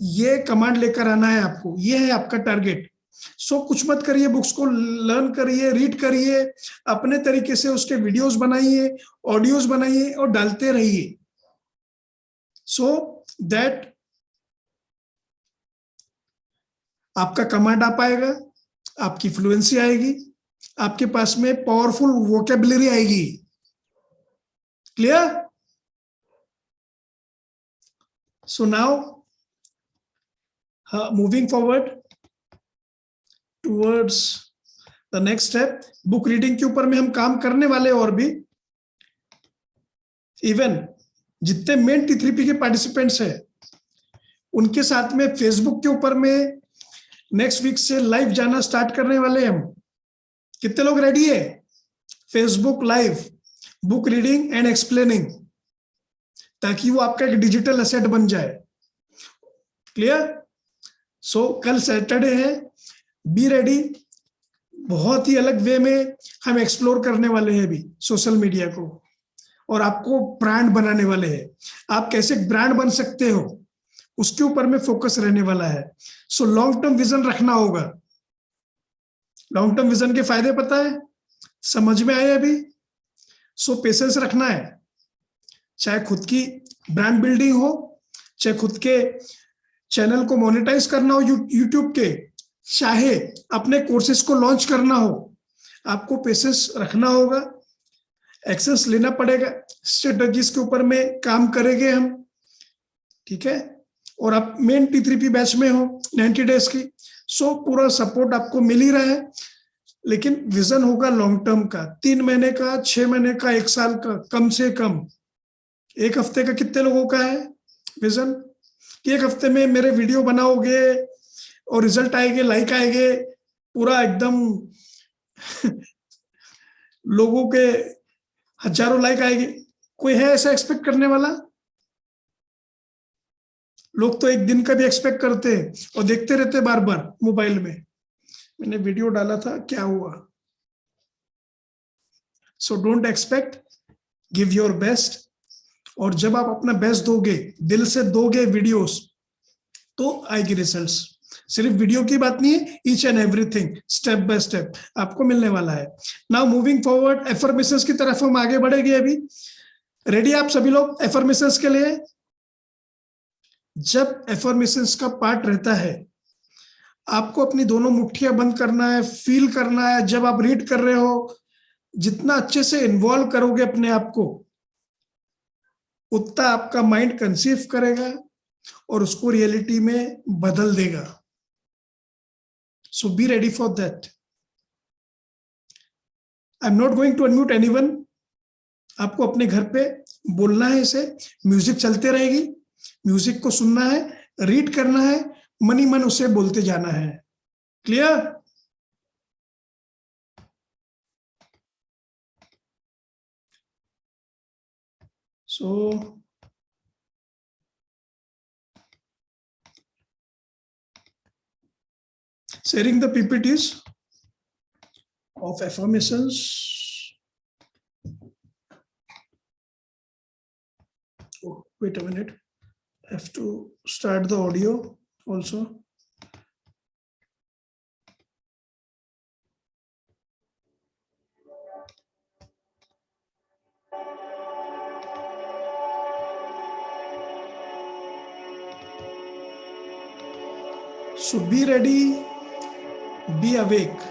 ये कमांड लेकर आना है आपको। ये है आपका टारगेट। सो कुछ मत करिए, बुक्स को लर्न करिए, रीड करिए, अपने तरीके से उसके वीडियोस बनाइए, ऑडियोज बनाइए और डालते रहिए, सो दैट आपका कमांड आ पाएगा, आपकी फ्लुएंसी आएगी, आपके पास में पावरफुल वोकेबुलरी आएगी। Clear? So now moving forward towards the next step. Book reading के ऊपर में हम काम करने वाले, और भी इवन जितने मेन T3P के पार्टिसिपेंट्स हैं उनके साथ में फेसबुक के ऊपर में नेक्स्ट वीक से लाइव जाना स्टार्ट करने वाले हम। कितने लोग रेडी है? Facebook live, book reading and explaining, ताकि वो आपका एक डिजिटल एसेट बन जाए। क्लियर? सो कल सैटरडे है, बी रेडी। बहुत ही अलग वे में हम एक्सप्लोर करने वाले हैं अभी सोशल मीडिया को, और आपको ब्रांड बनाने वाले हैं। आप कैसे ब्रांड बन सकते हो उसके ऊपर में फोकस रहने वाला है। सो लॉन्ग टर्म विजन रखना होगा। लॉन्ग टर्म विजन के फायदे पता है? समझ में आए अभी? सो पेशेंस रखना है, चाहे खुद की ब्रांड बिल्डिंग हो, चाहे खुद के चैनल को मोनेटाइज करना हो यूट्यूब के, चाहे अपने कोर्सेज को लॉन्च करना हो, आपको पेशेंस रखना होगा, एक्शंस लेना पड़ेगा, स्ट्रेटजीज के ऊपर में काम करेंगे हम। ठीक है? और आप मेन T3P बैच में हो 90 डेज की, सो पूरा सपोर्ट आपको मिल ही रहा है। लेकिन विजन होगा लॉन्ग टर्म का, 3 महीने का, 6 महीने का, 1 साल का, कम से कम 1 हफ्ते का। कितने लोगों का है विजन कि 1 हफ्ते में मेरे वीडियो बनाओगे और रिजल्ट आएंगे, लाइक आएंगे, पूरा एकदम लोगों के हजारों लाइक आएंगे? कोई है ऐसा एक्सपेक्ट करने वाला? लोग तो 1 दिन का भी एक्सपेक्ट करते हैं और देखते रहते बार बार मोबाइल में। मैंने वीडियो डाला था, क्या हुआ? So don't expect, give your best. और जब आप अपना बेस्ट दोगे, दिल से दोगे वीडियोस, तो आएगी रिजल्ट्स। सिर्फ वीडियो की बात नहीं है, each and everything step by step आपको मिलने वाला है। नाउ मूविंग फॉरवर्ड, एफर्मेशंस की तरफ हम आगे बढ़ेंगे। अभी रेडी आप सभी लोग एफर्मेशंस के लिए? जब एफर्मेशंस का पार्ट रहता है, आपको अपनी दोनों मुट्ठियां बंद करना है, फील करना है। जब आप रीड कर रहे हो, जितना अच्छे से इन्वॉल्व करोगे अपने आप को, उतना आपका माइंड कंसीव करेगा और उसको रियलिटी में बदल देगा। So be ready for that. I am not going to unmute anyone. आपको अपने घर पे बोलना है इसे, म्यूजिक चलते रहेगी, म्यूजिक को सुनना है, रीड करना है, मन ही मन उसे बोलते जाना है। Clear? So sharing the PPTs of affirmations. Oh, wait a minute. I have to start the audio also. So be ready, be awake.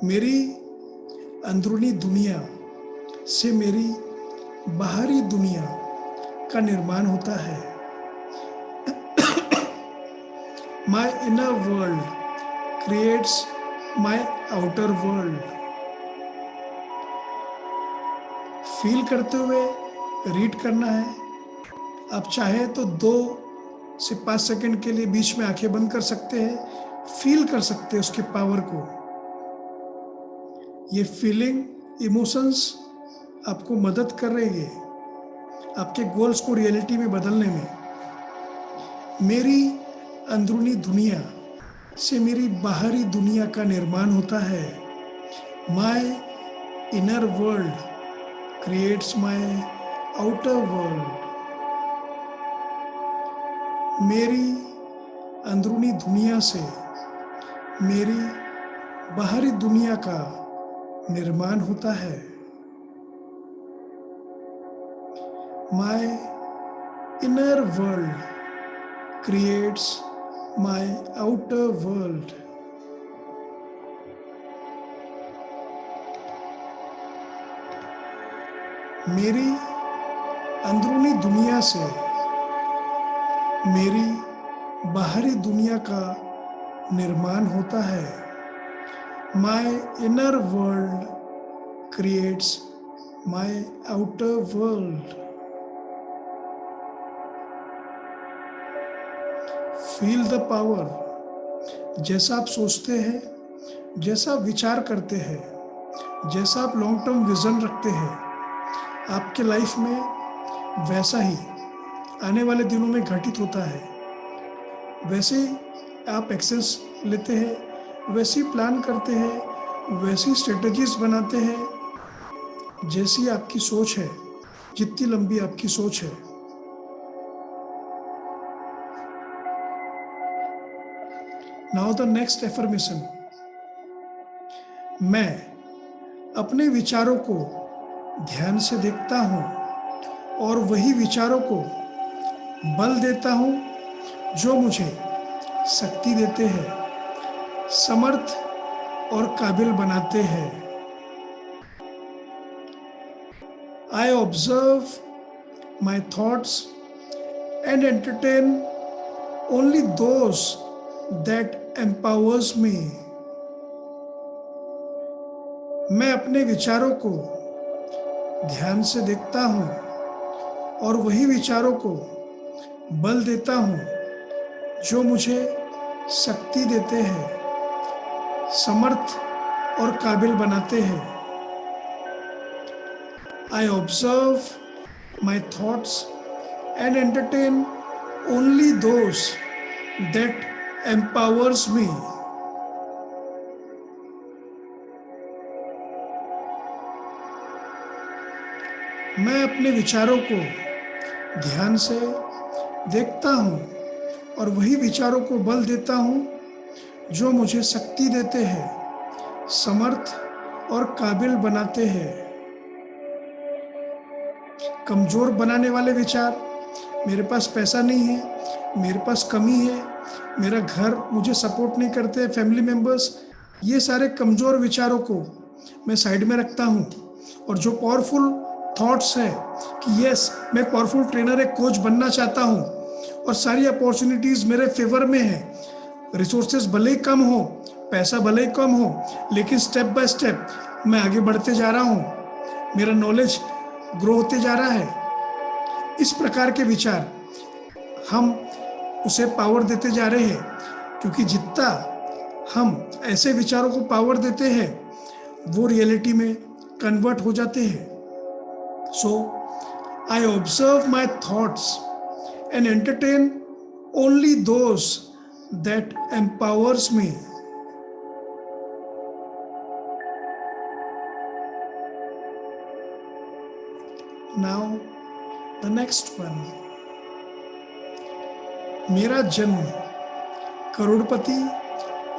मेरी अंदरूनी दुनिया से मेरी बाहरी दुनिया का निर्माण होता है। My inner world creates my outer world. Feel करते हुए रीड करना है। आप चाहे तो 2 से 5 सेकंड के लिए बीच में आंखें बंद कर सकते हैं, फील कर सकते हैं उसके पावर को। ये फीलिंग, इमोशंस आपको मदद करेंगे आपके गोल्स को रियलिटी में बदलने में। मेरी अंदरूनी दुनिया से मेरी बाहरी दुनिया का निर्माण होता है। My inner world creates my outer world. मेरी अंदरूनी दुनिया से मेरी बाहरी दुनिया का निर्माण होता है। My inner world creates my outer world. मेरी अंदरूनी दुनिया से मेरी बाहरी दुनिया का निर्माण होता है। My inner world creates my outer world. Feel the power. जैसा आप सोचते हैं, जैसा विचार करते हैं, जैसा आप लॉन्ग टर्म विजन रखते हैं, आपके लाइफ में वैसा ही आने वाले दिनों में घटित होता है। वैसे ही आप एक्सेस लेते हैं, वैसे ही प्लान करते हैं, वैसी स्ट्रेटजीज बनाते हैं जैसी आपकी सोच है, जितनी लंबी आपकी सोच है। Now the next affirmation. मैं अपने विचारों को ध्यान से देखता हूँ और वही विचारों को बल देता हूँ जो मुझे शक्ति देते हैं, समर्थ और काबिल बनाते हैं। I observe my thoughts and entertain only those that empowers me. मैं अपने विचारों को ध्यान से देखता हूँ और वही विचारों को बल देता हूँ जो मुझे शक्ति देते हैं, समर्थ और काबिल बनाते हैं। I observe my thoughts and entertain only those that empowers me. मैं अपने विचारों को ध्यान से देखता हूँ और वही विचारों को बल देता हूँ जो मुझे शक्ति देते हैं, समर्थ और काबिल बनाते हैं। कमजोर बनाने वाले विचार, मेरे पास पैसा नहीं है, मेरे पास कमी है, मेरा घर मुझे सपोर्ट नहीं करते, फैमिली मेंबर्स, ये सारे कमजोर विचारों को मैं साइड में रखता हूँ। और जो पावरफुल थॉट्स है कि यस, मैं पावरफुल ट्रेनर, एक कोच बनना चाहता हूँ और सारी अपॉर्चुनिटीज मेरे फेवर में है, रिसोर्सेज भले ही कम हो, पैसा भले ही कम हो, लेकिन स्टेप बाय स्टेप मैं आगे बढ़ते जा रहा हूँ, मेरा नॉलेज ग्रो होते जा रहा है। इस प्रकार के विचार हम उसे पावर देते जा रहे हैं, क्योंकि जितना हम ऐसे विचारों को पावर देते हैं वो रियलिटी में कन्वर्ट हो जाते हैं। So I observe my thoughts and entertain only those that empowers me. Now the next one. मेरा जन्म करोड़पति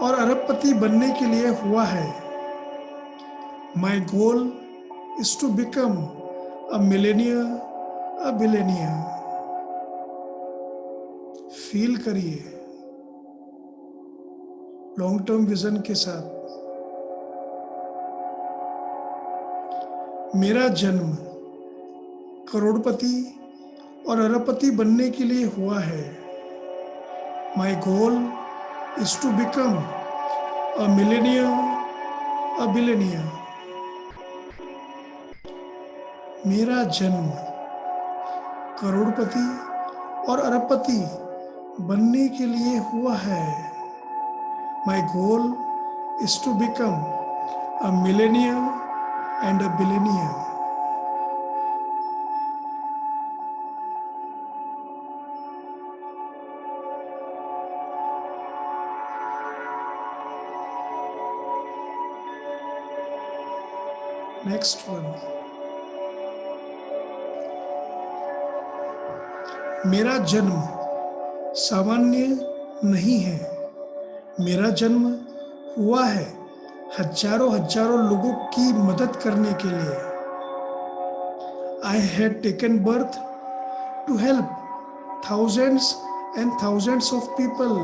और अरबपति बनने के लिए हुआ है। My goal is to become a millionaire, a billionaire. Feel करिए लॉन्ग टर्म विजन के साथ। मेरा जन्म करोड़पति और अरबपति बनने के लिए हुआ है। My goal is to become a millionaire, a billionaire. मेरा जन्म करोड़पति और अरबपति बनने के लिए हुआ है। My goal is to become a millionaire and a billionaire. Next one. मेरा जन्म सामान्य नहीं है। मेरा जन्म हुआ है हजारों हजारों लोगों की मदद करने के लिए। I had taken birth to help thousands and thousands of people.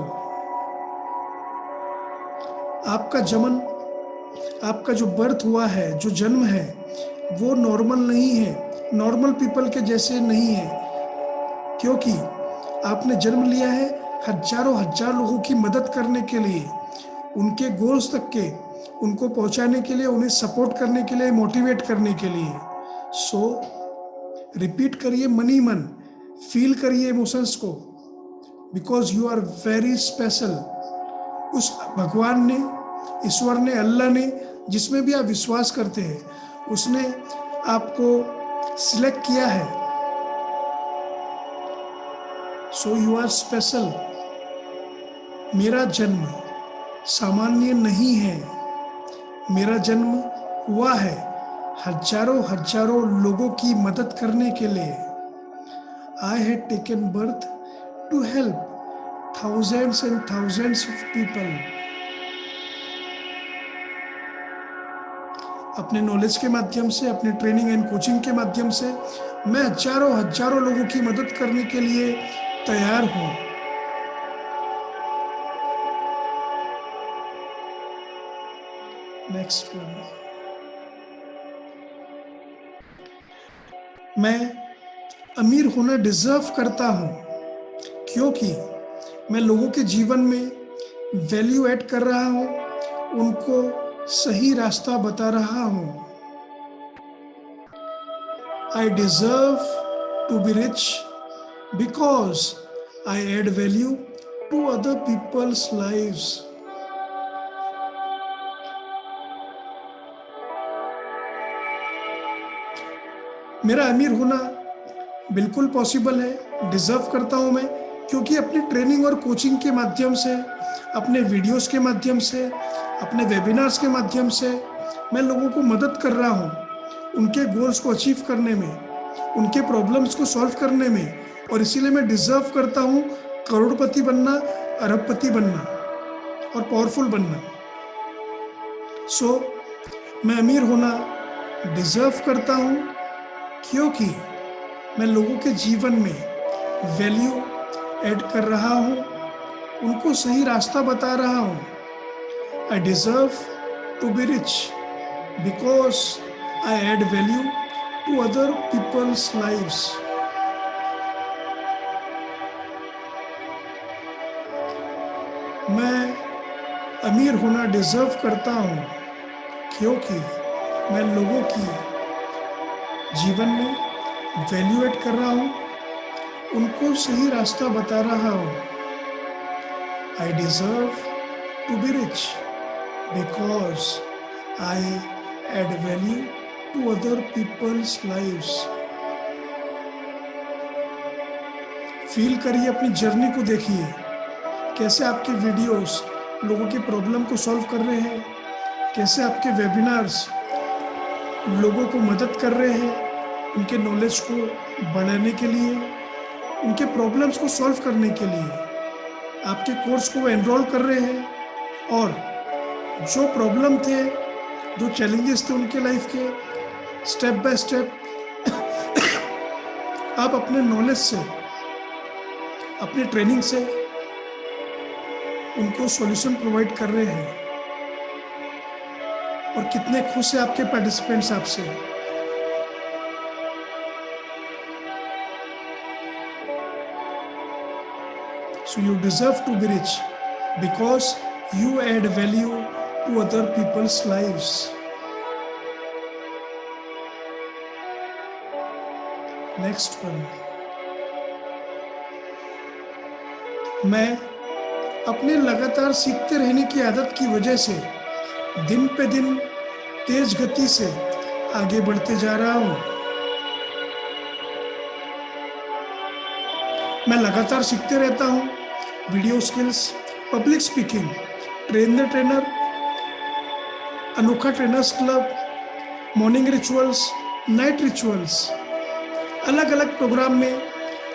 आपका जो बर्थ हुआ है, जो जन्म है, वो नॉर्मल नहीं है, नॉर्मल पीपल के जैसे नहीं है, क्योंकि आपने जन्म लिया है हजारों हजार लोगों की मदद करने के लिए, उनके गोल्स तक के उनको पहुंचाने के लिए, उन्हें सपोर्ट करने के लिए, मोटिवेट करने के लिए। सो रिपीट करिए मन ही मन, फील करिए इमोशंस को, because you are very special. उस भगवान ने, ईश्वर ने, अल्लाह ने, जिसमें भी आप विश्वास करते हैं, उसने आपको सिलेक्ट किया है। So you are special. मेरा जन्म सामान्य नहीं है। मेरा जन्म हुआ है हजारों हजारों लोगों की मदद करने के लिए। I had taken birth to help thousands and thousands of people. अपने नॉलेज के माध्यम से, अपने ट्रेनिंग एंड कोचिंग के माध्यम से मैं हजारों हजारों लोगों की मदद करने के लिए तैयार हूं। नेक्स्ट वन, मैं अमीर होना डिजर्व करता हूं क्योंकि मैं लोगों के जीवन में वैल्यू ऐड कर रहा हूं, उनको सही रास्ता बता रहा हूं। I deserve to be rich because I add value to other people's lives. मेरा अमीर होना बिल्कुल पॉसिबल है, डिजर्व करता हूं मैं, क्योंकि अपनी ट्रेनिंग और कोचिंग के माध्यम से, अपने वीडियोस के माध्यम से, अपने वेबिनार्स के माध्यम से मैं लोगों को मदद कर रहा हूं उनके गोल्स को अचीव करने में, उनके प्रॉब्लम्स को सॉल्व करने में, और इसीलिए मैं डिजर्व करता हूं करोड़पति बनना, अरबपति बनना और पावरफुल बनना। सो मैं अमीर होना डिजर्व करता हूं क्योंकि मैं लोगों के जीवन में वैल्यू ऐड कर रहा हूं, उनको सही रास्ता बता रहा हूं। I deserve to be rich because I add value to other people's lives. मैं अमीर होना डिजर्व करता हूं क्योंकि मैं लोगों की जीवन में वैल्यू ऐड कर रहा हूं, उनको सही रास्ता बता रहा हूं। I deserve to be rich because I add value to other people's lives. Feel करिए, अपनी जर्नी को देखिए, कैसे आपके वीडियोस लोगों के प्रॉब्लम को सॉल्व कर रहे हैं, कैसे आपके वेबिनार्स लोगों को मदद कर रहे हैं उनके नॉलेज को बढ़ाने के लिए, उनके प्रॉब्लम्स को सॉल्व करने के लिए। आपके कोर्स को एनरोल कर रहे हैं और जो प्रॉब्लम थे, जो चैलेंजेस थे उनके लाइफ के, स्टेप बाय स्टेप आप अपने नॉलेज से, अपनी ट्रेनिंग से उनको सॉल्यूशन प्रोवाइड कर रहे हैं। और कितने खुश हैं आपके पार्टिसिपेंट्स आपसे। So you deserve to be rich because you add value to other people's lives. Next one. मैं अपने लगातार सीखते रहने की आदत की वजह से दिन पे दिन तेज गति से आगे बढ़ते जा रहा हूं। मैं लगातार सीखते रहता हूं, video skills, public speaking, train the trainer, Anokha trainers club, morning rituals, night rituals, अलग अलग प्रोग्राम में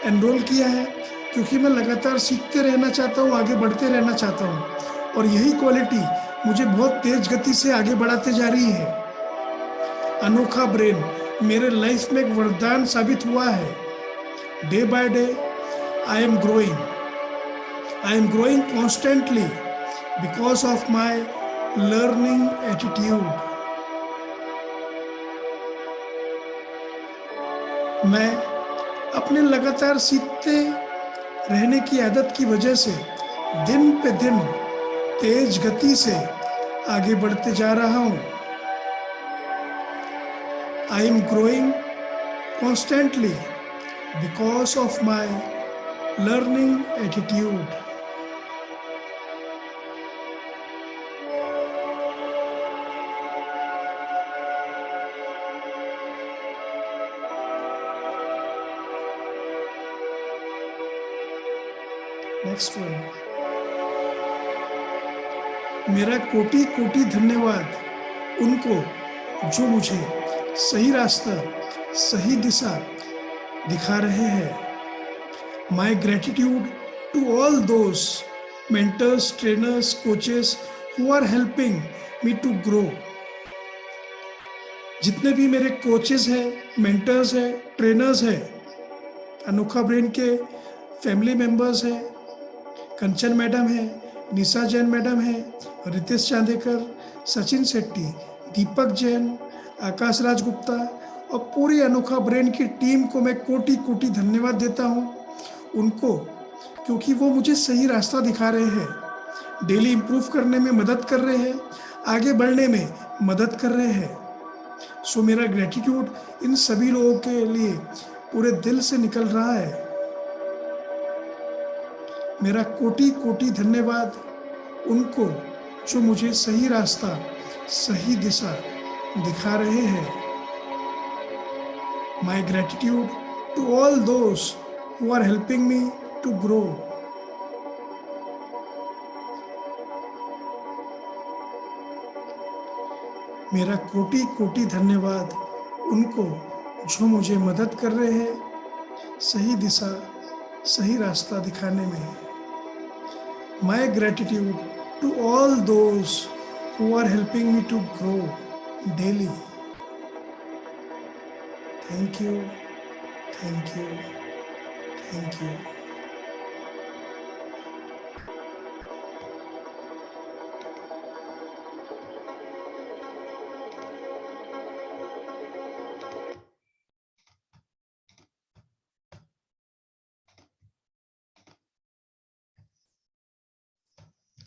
एनरोल किया है क्योंकि मैं लगातार सीखते रहना चाहता हूं, आगे बढ़ते रहना चाहता हूं। और यही क्वालिटी मुझे बहुत तेज गति से आगे बढ़ाते जा रही है। अनोखा ब्रेन मेरे लाइफ में एक वरदान साबित हुआ है। Day by day I am growing constantly because of my learning attitude. मैं अपने लगातार सीखते रहने की आदत की वजह से दिन पे दिन तेज गति से आगे बढ़ते जा रहा हूं। I am growing constantly because of my learning attitude. Next one. मेरा कोटि कोटि धन्यवाद उनको जो मुझे सही रास्ता, सही दिशा दिखा रहे हैं। My gratitude to all those mentors, trainers, coaches who are helping me to grow. जितने भी मेरे कोचेस हैं, मेंटर्स हैं, ट्रेनर्स हैं, अनोखा ब्रेन के फैमिली मेंबर्स हैं, कंचन मैडम हैं, निशा जैन मैडम हैं, रितेश चांदेकर, सचिन शेट्टी, दीपक जैन, आकाश राज गुप्ता और पूरी अनोखा ब्रेन की टीम को मैं कोटि कोटि धन्यवाद देता हूँ उनको, क्योंकि वो मुझे सही रास्ता दिखा रहे हैं, डेली इम्प्रूव करने में मदद कर रहे हैं, आगे बढ़ने में मदद कर रहे हैं। सो मेरा ग्रेटिट्यूड इन सभी लोगों के लिए पूरे दिल से निकल रहा है। मेरा कोटि कोटि धन्यवाद उनको जो मुझे सही रास्ता, सही दिशा दिखा रहे हैं। My gratitude to all those who are helping me to grow. मेरा कोटि कोटि धन्यवाद उनको जो मुझे मदद कर रहे हैं सही दिशा, सही रास्ता दिखाने में। My gratitude to all those who are helping me to grow daily. Thank you, thank you, thank you.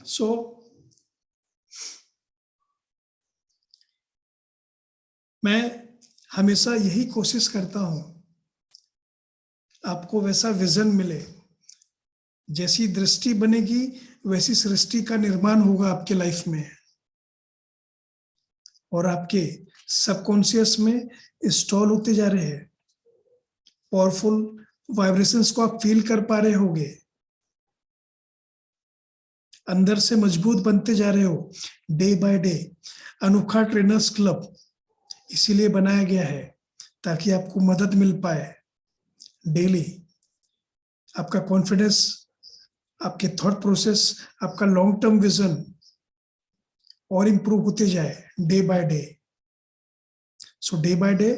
So, मैं हमेशा यही कोशिश करता हूं आपको वैसा विजन मिले, जैसी दृष्टि बनेगी वैसी सृष्टि का निर्माण होगा आपके लाइफ में, और आपके सबकॉन्शियस में इंस्टॉल होते जा रहे हैं। पावरफुल वाइब्रेशंस को आप फील कर पा रहे होगे, अंदर से मजबूत बनते जा रहे हो डे बाय डे। अनोखा ट्रेनर्स क्लब इसीलिए बनाया गया है ताकि आपको मदद मिल पाए डेली। आपका कॉन्फिडेंस, आपके थॉट प्रोसेस, आपका लॉन्ग टर्म विजन और इम्प्रूव होते जाए day by day. So day by day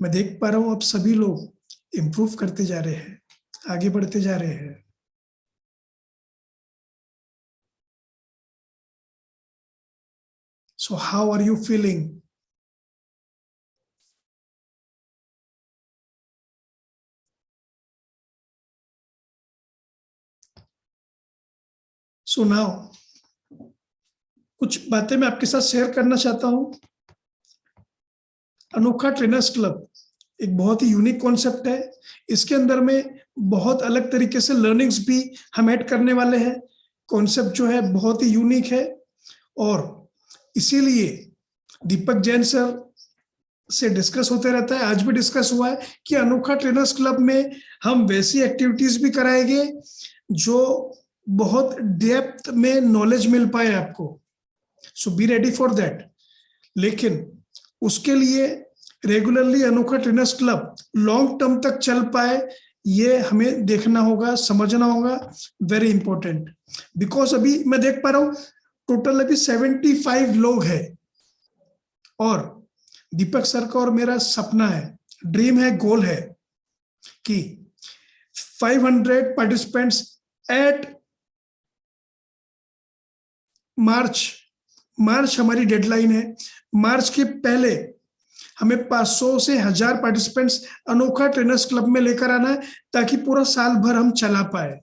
मैं देख पा रहा हूं आप सभी लोग इम्प्रूव करते जा रहे हैं, आगे बढ़ते जा रहे हैं। So how are you feeling? So now कुछ बातें मैं आपके साथ शेयर करना चाहता हूं। अनोखा ट्रेनर्स क्लब एक बहुत ही यूनिक कॉन्सेप्ट है। इसके अंदर में बहुत अलग तरीके से लर्निंग्स भी हम ऐड करने वाले हैं। कॉन्सेप्ट जो है बहुत ही यूनिक है, और इसीलिए दीपक जैन सर से डिस्कस होते रहता है। आज भी डिस्कस हुआ है कि अनोखा ट्रेनर्स क्लब में हम वैसी एक्टिविटीज भी कराएंगे जो बहुत डेप्थ में नॉलेज मिल पाए आपको। सो बी रेडी फॉर दैट। लेकिन उसके लिए रेगुलरली अनोखा ट्रेनर्स क्लब लॉन्ग टर्म तक चल पाए, ये हमें देखना होगा, समझना होगा। वेरी इंपॉर्टेंट, बिकॉज अभी मैं देख पा रहा हूं टोटल अभी 75 लोग हैं, और दीपक सर का और मेरा सपना है, ड्रीम है, गोल है कि 500 पार्टिसिपेंट्स एट मार्च हमारी डेडलाइन है। मार्च के पहले हमें 500 से 1000 पार्टिसिपेंट्स अनोखा ट्रेनर्स क्लब में लेकर आना है, ताकि पूरा साल भर हम चला पाए।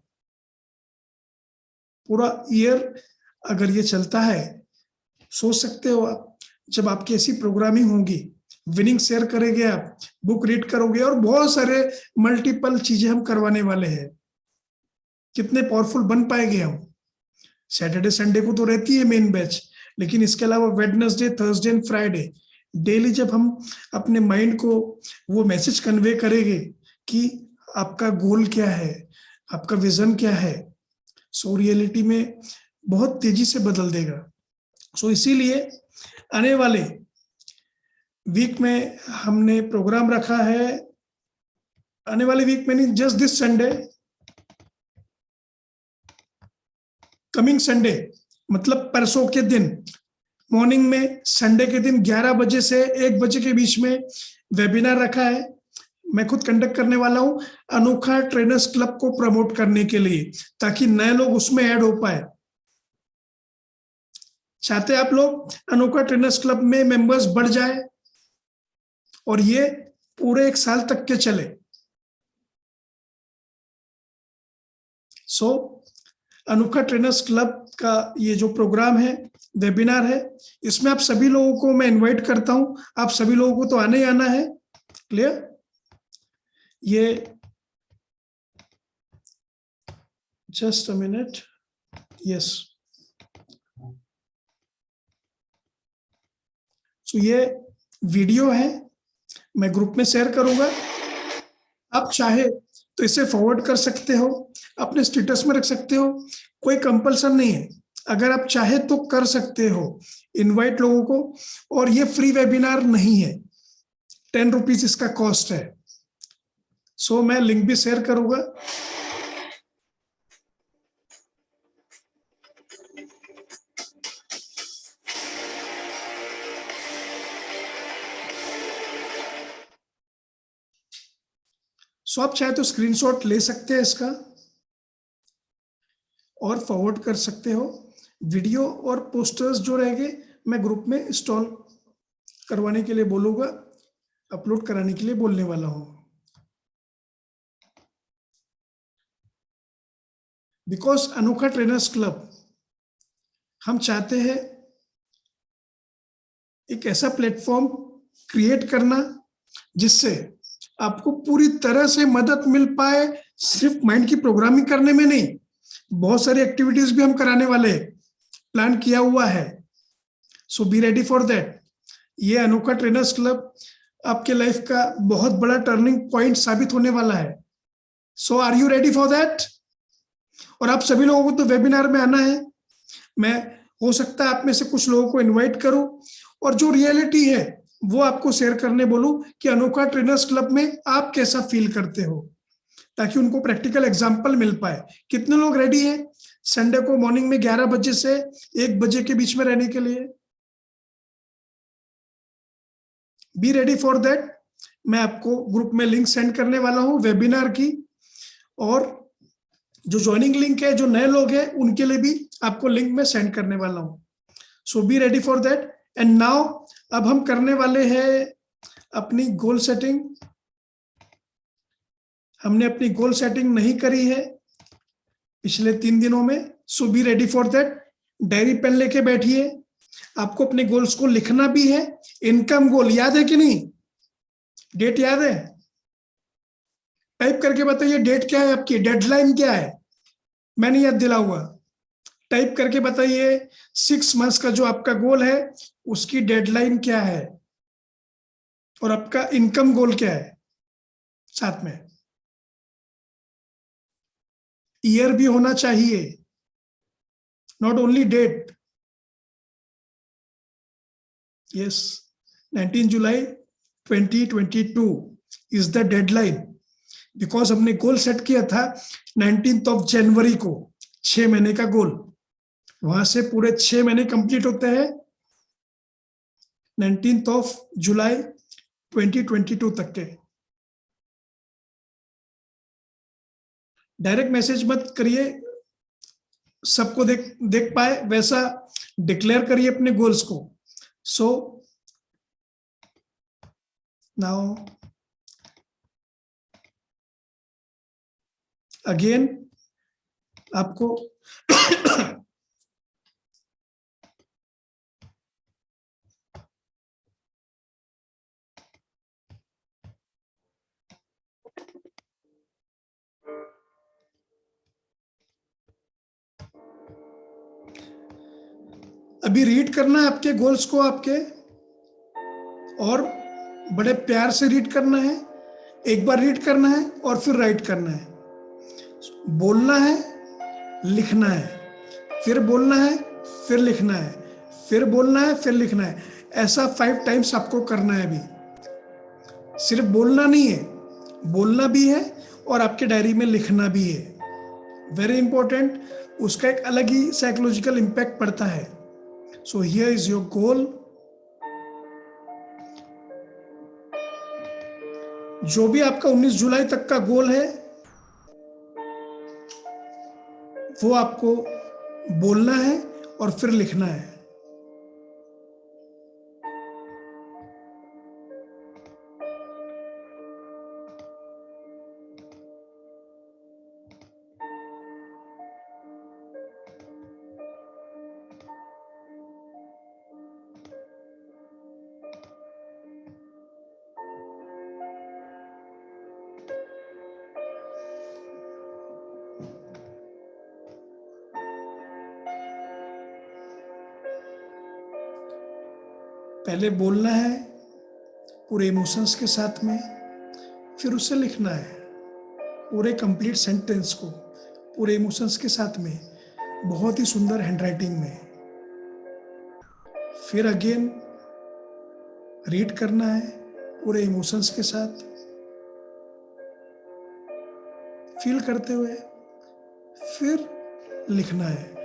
पूरा ईयर अगर ये चलता है, सोच सकते हो आप, जब आपकी ऐसी प्रोग्रामिंग होगी, विनिंग शेयर करेंगे आप, बुक रीड करोगे, और बहुत सारे मल्टीपल चीजें हम करवाने वाले हैं, कितने पावरफुल बन पाएंगे हम। सैटरडे संडे को तो रहती है मेन बैच, लेकिन इसके अलावा Wednesday, Thursday and Friday daily जब हम अपने माइंड को वो मैसेज कन्वे करेंगे कि आपका गोल क्या है, आपका विजन क्या है, सो रियलिटी में बहुत तेजी से बदल देगा। सो इसीलिए आने वाले वीक में हमने प्रोग्राम रखा है, आने वाले वीक में नहीं, just this Sunday, coming Sunday, मतलब परसों के दिन मॉर्निंग में, संडे के दिन 11 बजे से 1 बजे के बीच में वेबिनार रखा है। मैं खुद कंडक्ट करने वाला हूं अनोखा ट्रेनर्स क्लब को प्रमोट करने के लिए, ताकि नए लोग उसमें ऐड हो पाए। चाहते हैं आप लोग अनोखा ट्रेनर्स क्लब में मेंबर्स बढ़ जाए और ये पूरे 1 साल तक के चले। सो अनोखा ट्रेनर्स क्लब का ये जो प्रोग्राम है, वेबिनार है, इसमें आप सभी लोगों को मैं इनवाइट करता हूं। आप सभी लोगों को तो आना ही आना है। क्लियर? ये जस्ट अ मिनट। यस, सो ये वीडियो है, मैं ग्रुप में शेयर करूंगा। आप चाहे तो इसे फॉरवर्ड कर सकते हो, अपने स्टेटस में रख सकते हो, कोई कंपल्सन नहीं है। अगर आप चाहे तो कर सकते हो इनवाइट लोगों को। और ये फ्री वेबिनार नहीं है, 10 रुपीज इसका कॉस्ट है। सो मैं लिंक भी शेयर करूंगा। सो आप चाहे तो स्क्रीनशॉट ले सकते हैं इसका और फॉरवर्ड कर सकते हो। वीडियो और पोस्टर्स जो रहेंगे मैं ग्रुप में इंस्टॉल करवाने के लिए बोलूंगा, अपलोड कराने के लिए बोलने वाला हूं। बिकॉज अनोखा ट्रेनर्स क्लब हम चाहते हैं एक ऐसा प्लेटफॉर्म क्रिएट करना जिससे आपको पूरी तरह से मदद मिल पाए, सिर्फ माइंड की प्रोग्रामिंग करने में नहीं, बहुत सारी एक्टिविटीज भी हम कराने वाले प्लान किया हुआ है। सो बी रेडी फॉर दैट। ये अनोखा ट्रेनर्स क्लब आपके लाइफ का बहुत बड़ा टर्निंग पॉइंट साबित होने वाला है। So are you ready for that? और आप सभी लोगों को तो वेबिनार में आना है। मैं हो सकता है आप में से कुछ लोगों को इनवाइट करूं और जो रियलिटी है वो आपको शेयर करने बोलूं कि अनोखा ट्रेनर्स क्लब में आप कैसा फील करते हो, ताकि उनको प्रैक्टिकल एग्जांपल मिल पाए। कितने लोग रेडी हैं संडे को मॉर्निंग में 11 बजे से 1 बजे के बीच में रहने के लिए? B ready for that. मैं आपको ग्रुप में लिंक सेंड करने वाला हूं वेबिनार की, और जो ज्वाइनिंग लिंक है, जो नए लोग हैं उनके लिए भी आपको लिंक में सेंड करने वाला हूं। So be ready for that. And now अब हम करने वाले हैं अपनी गोल सेटिंग। हमने अपनी गोल सेटिंग नहीं करी है पिछले 3 दिनों में। So be ready for that. Diary pen लेके बैठिए, आपको अपने गोल्स को लिखना भी है। इनकम गोल याद है कि नहीं? डेट याद है? टाइप करके बताइए डेट क्या है आपकी, डेडलाइन क्या है। मैं नहीं याद दिलाऊंगा, टाइप करके बताइए 6 मंथ्स का जो आपका गोल है उसकी डेडलाइन क्या है और आपका इनकम गोल क्या है। साथ में ईयर भी होना चाहिए, not only date. Yes, 19 July 2022 is the deadline. Because हमने गोल सेट किया था 19 जनवरी को, 6 महीने का गोल। वहां से पूरे 6 महीने कंप्लीट होते हैं 19 जुलाई 2022 तक के। डायरेक्ट मैसेज मत करिए, सबको देख पाए वैसा डिक्लेयर करिए अपने गोल्स को। सो नाउ अगेन आपको अभी रीड करना है आपके गोल्स को आपके, और बड़े प्यार से रीड करना है। एक बार रीड करना है और फिर राइट करना है। बोलना है, लिखना है, फिर बोलना है, फिर लिखना है, फिर बोलना है, फिर लिखना है। ऐसा 5 टाइम्स आपको करना है। अभी सिर्फ बोलना नहीं है, बोलना भी है और आपके डायरी में लिखना भी है। वेरी इंपॉर्टेंट, उसका एक अलग ही साइकोलॉजिकल इंपैक्ट पड़ता है। So here is your goal. जो भी आपका 19 जुलाई तक का गोल है वो आपको बोलना है और फिर लिखना है। पहले बोलना है पूरे इमोशंस के साथ में, फिर उसे लिखना है पूरे कंप्लीट सेंटेंस को पूरे इमोशंस के साथ में, बहुत ही सुंदर हैंडराइटिंग में। फिर अगेन रीड करना है पूरे इमोशंस के साथ, फील करते हुए, फिर लिखना है।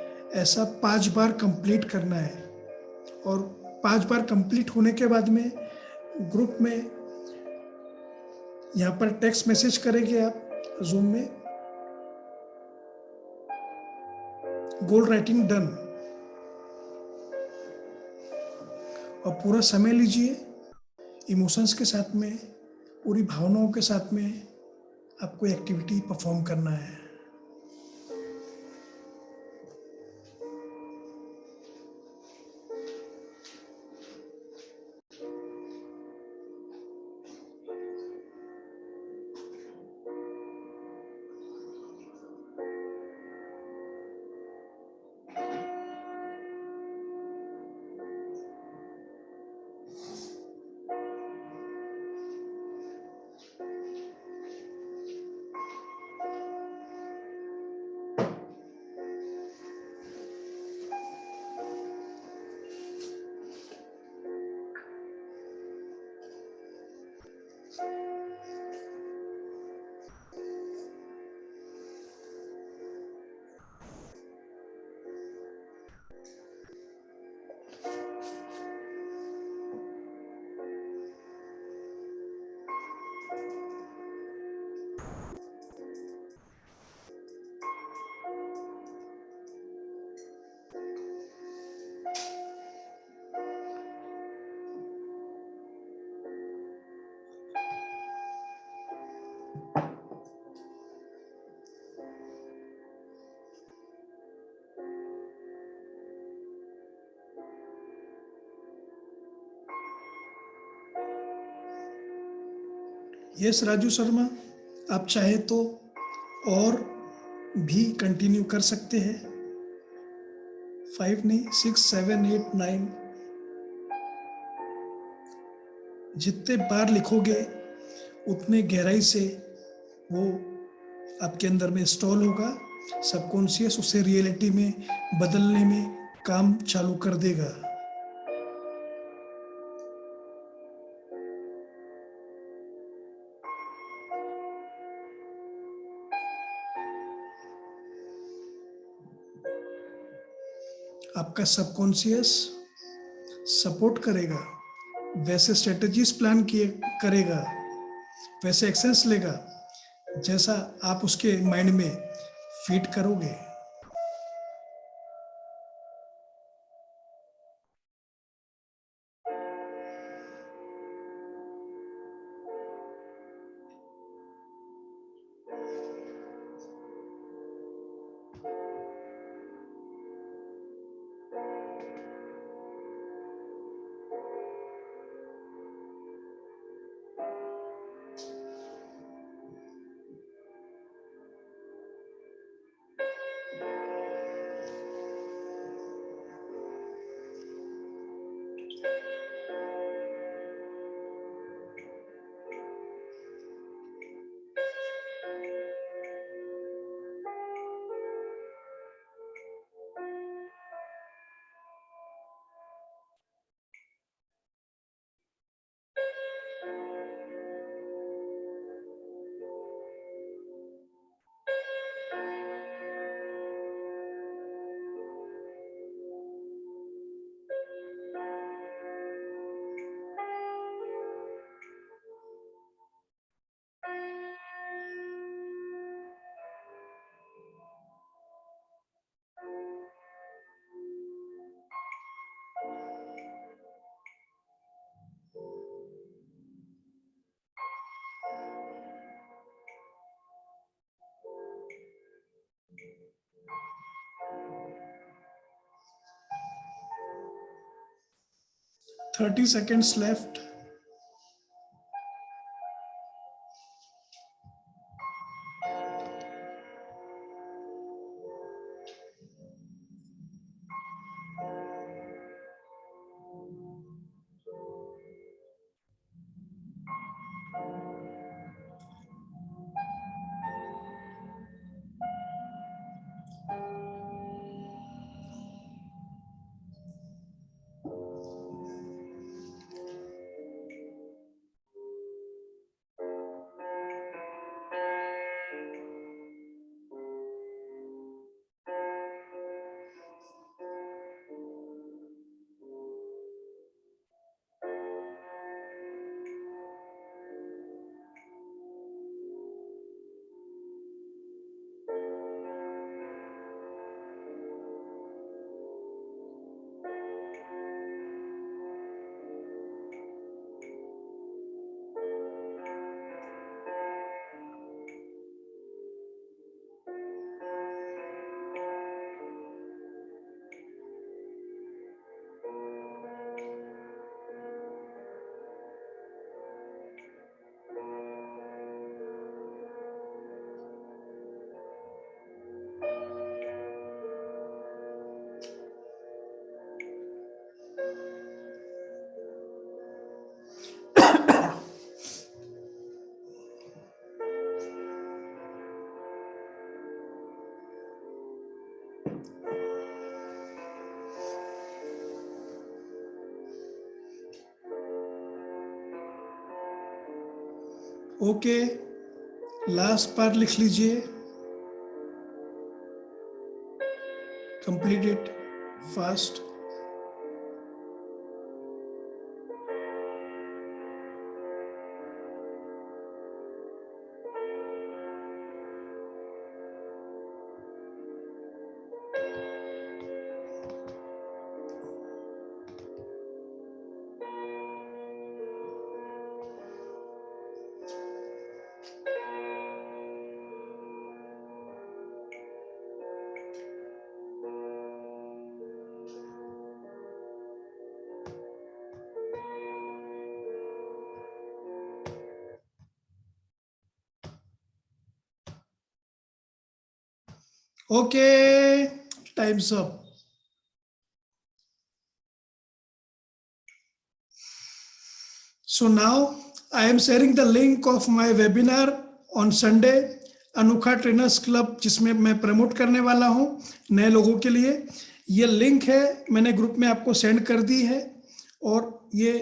ऐसा 5 बार कंप्लीट करना है। और 5 बार कंप्लीट होने के बाद में ग्रुप में यहाँ पर टेक्स्ट मैसेज करेंगे आप जूम में, गोल राइटिंग डन। और पूरा समय लीजिए इमोशंस के साथ में, पूरी भावनाओं के साथ में आपको एक्टिविटी परफॉर्म करना है। यस राजू शर्मा, आप चाहे तो और भी कंटिन्यू कर सकते हैं। 5 नहीं, 6, 7, 8, 9 जितने बार लिखोगे उतने गहराई से वो आपके अंदर में इंस्टॉल होगा। सबकॉन्शियस उसे रियलिटी में बदलने में काम चालू कर देगा। आपका सबकॉन्शियस सपोर्ट करेगा, वैसे स्ट्रेटजीज प्लान किए करेगा, वैसे एक्शंस लेगा जैसा आप उसके माइंड में फीड करोगे। Thirty seconds left. Okay, last part लिख लीजिए, complete it fast. Okay, time's up. So now I am sharing the link of my webinar on Sunday, अनोखा ट्रेनर्स क्लब, जिसमें मैं प्रमोट करने वाला हूं नए लोगों के लिए। ये लिंक है, मैंने ग्रुप में आपको सेंड कर दी है और ये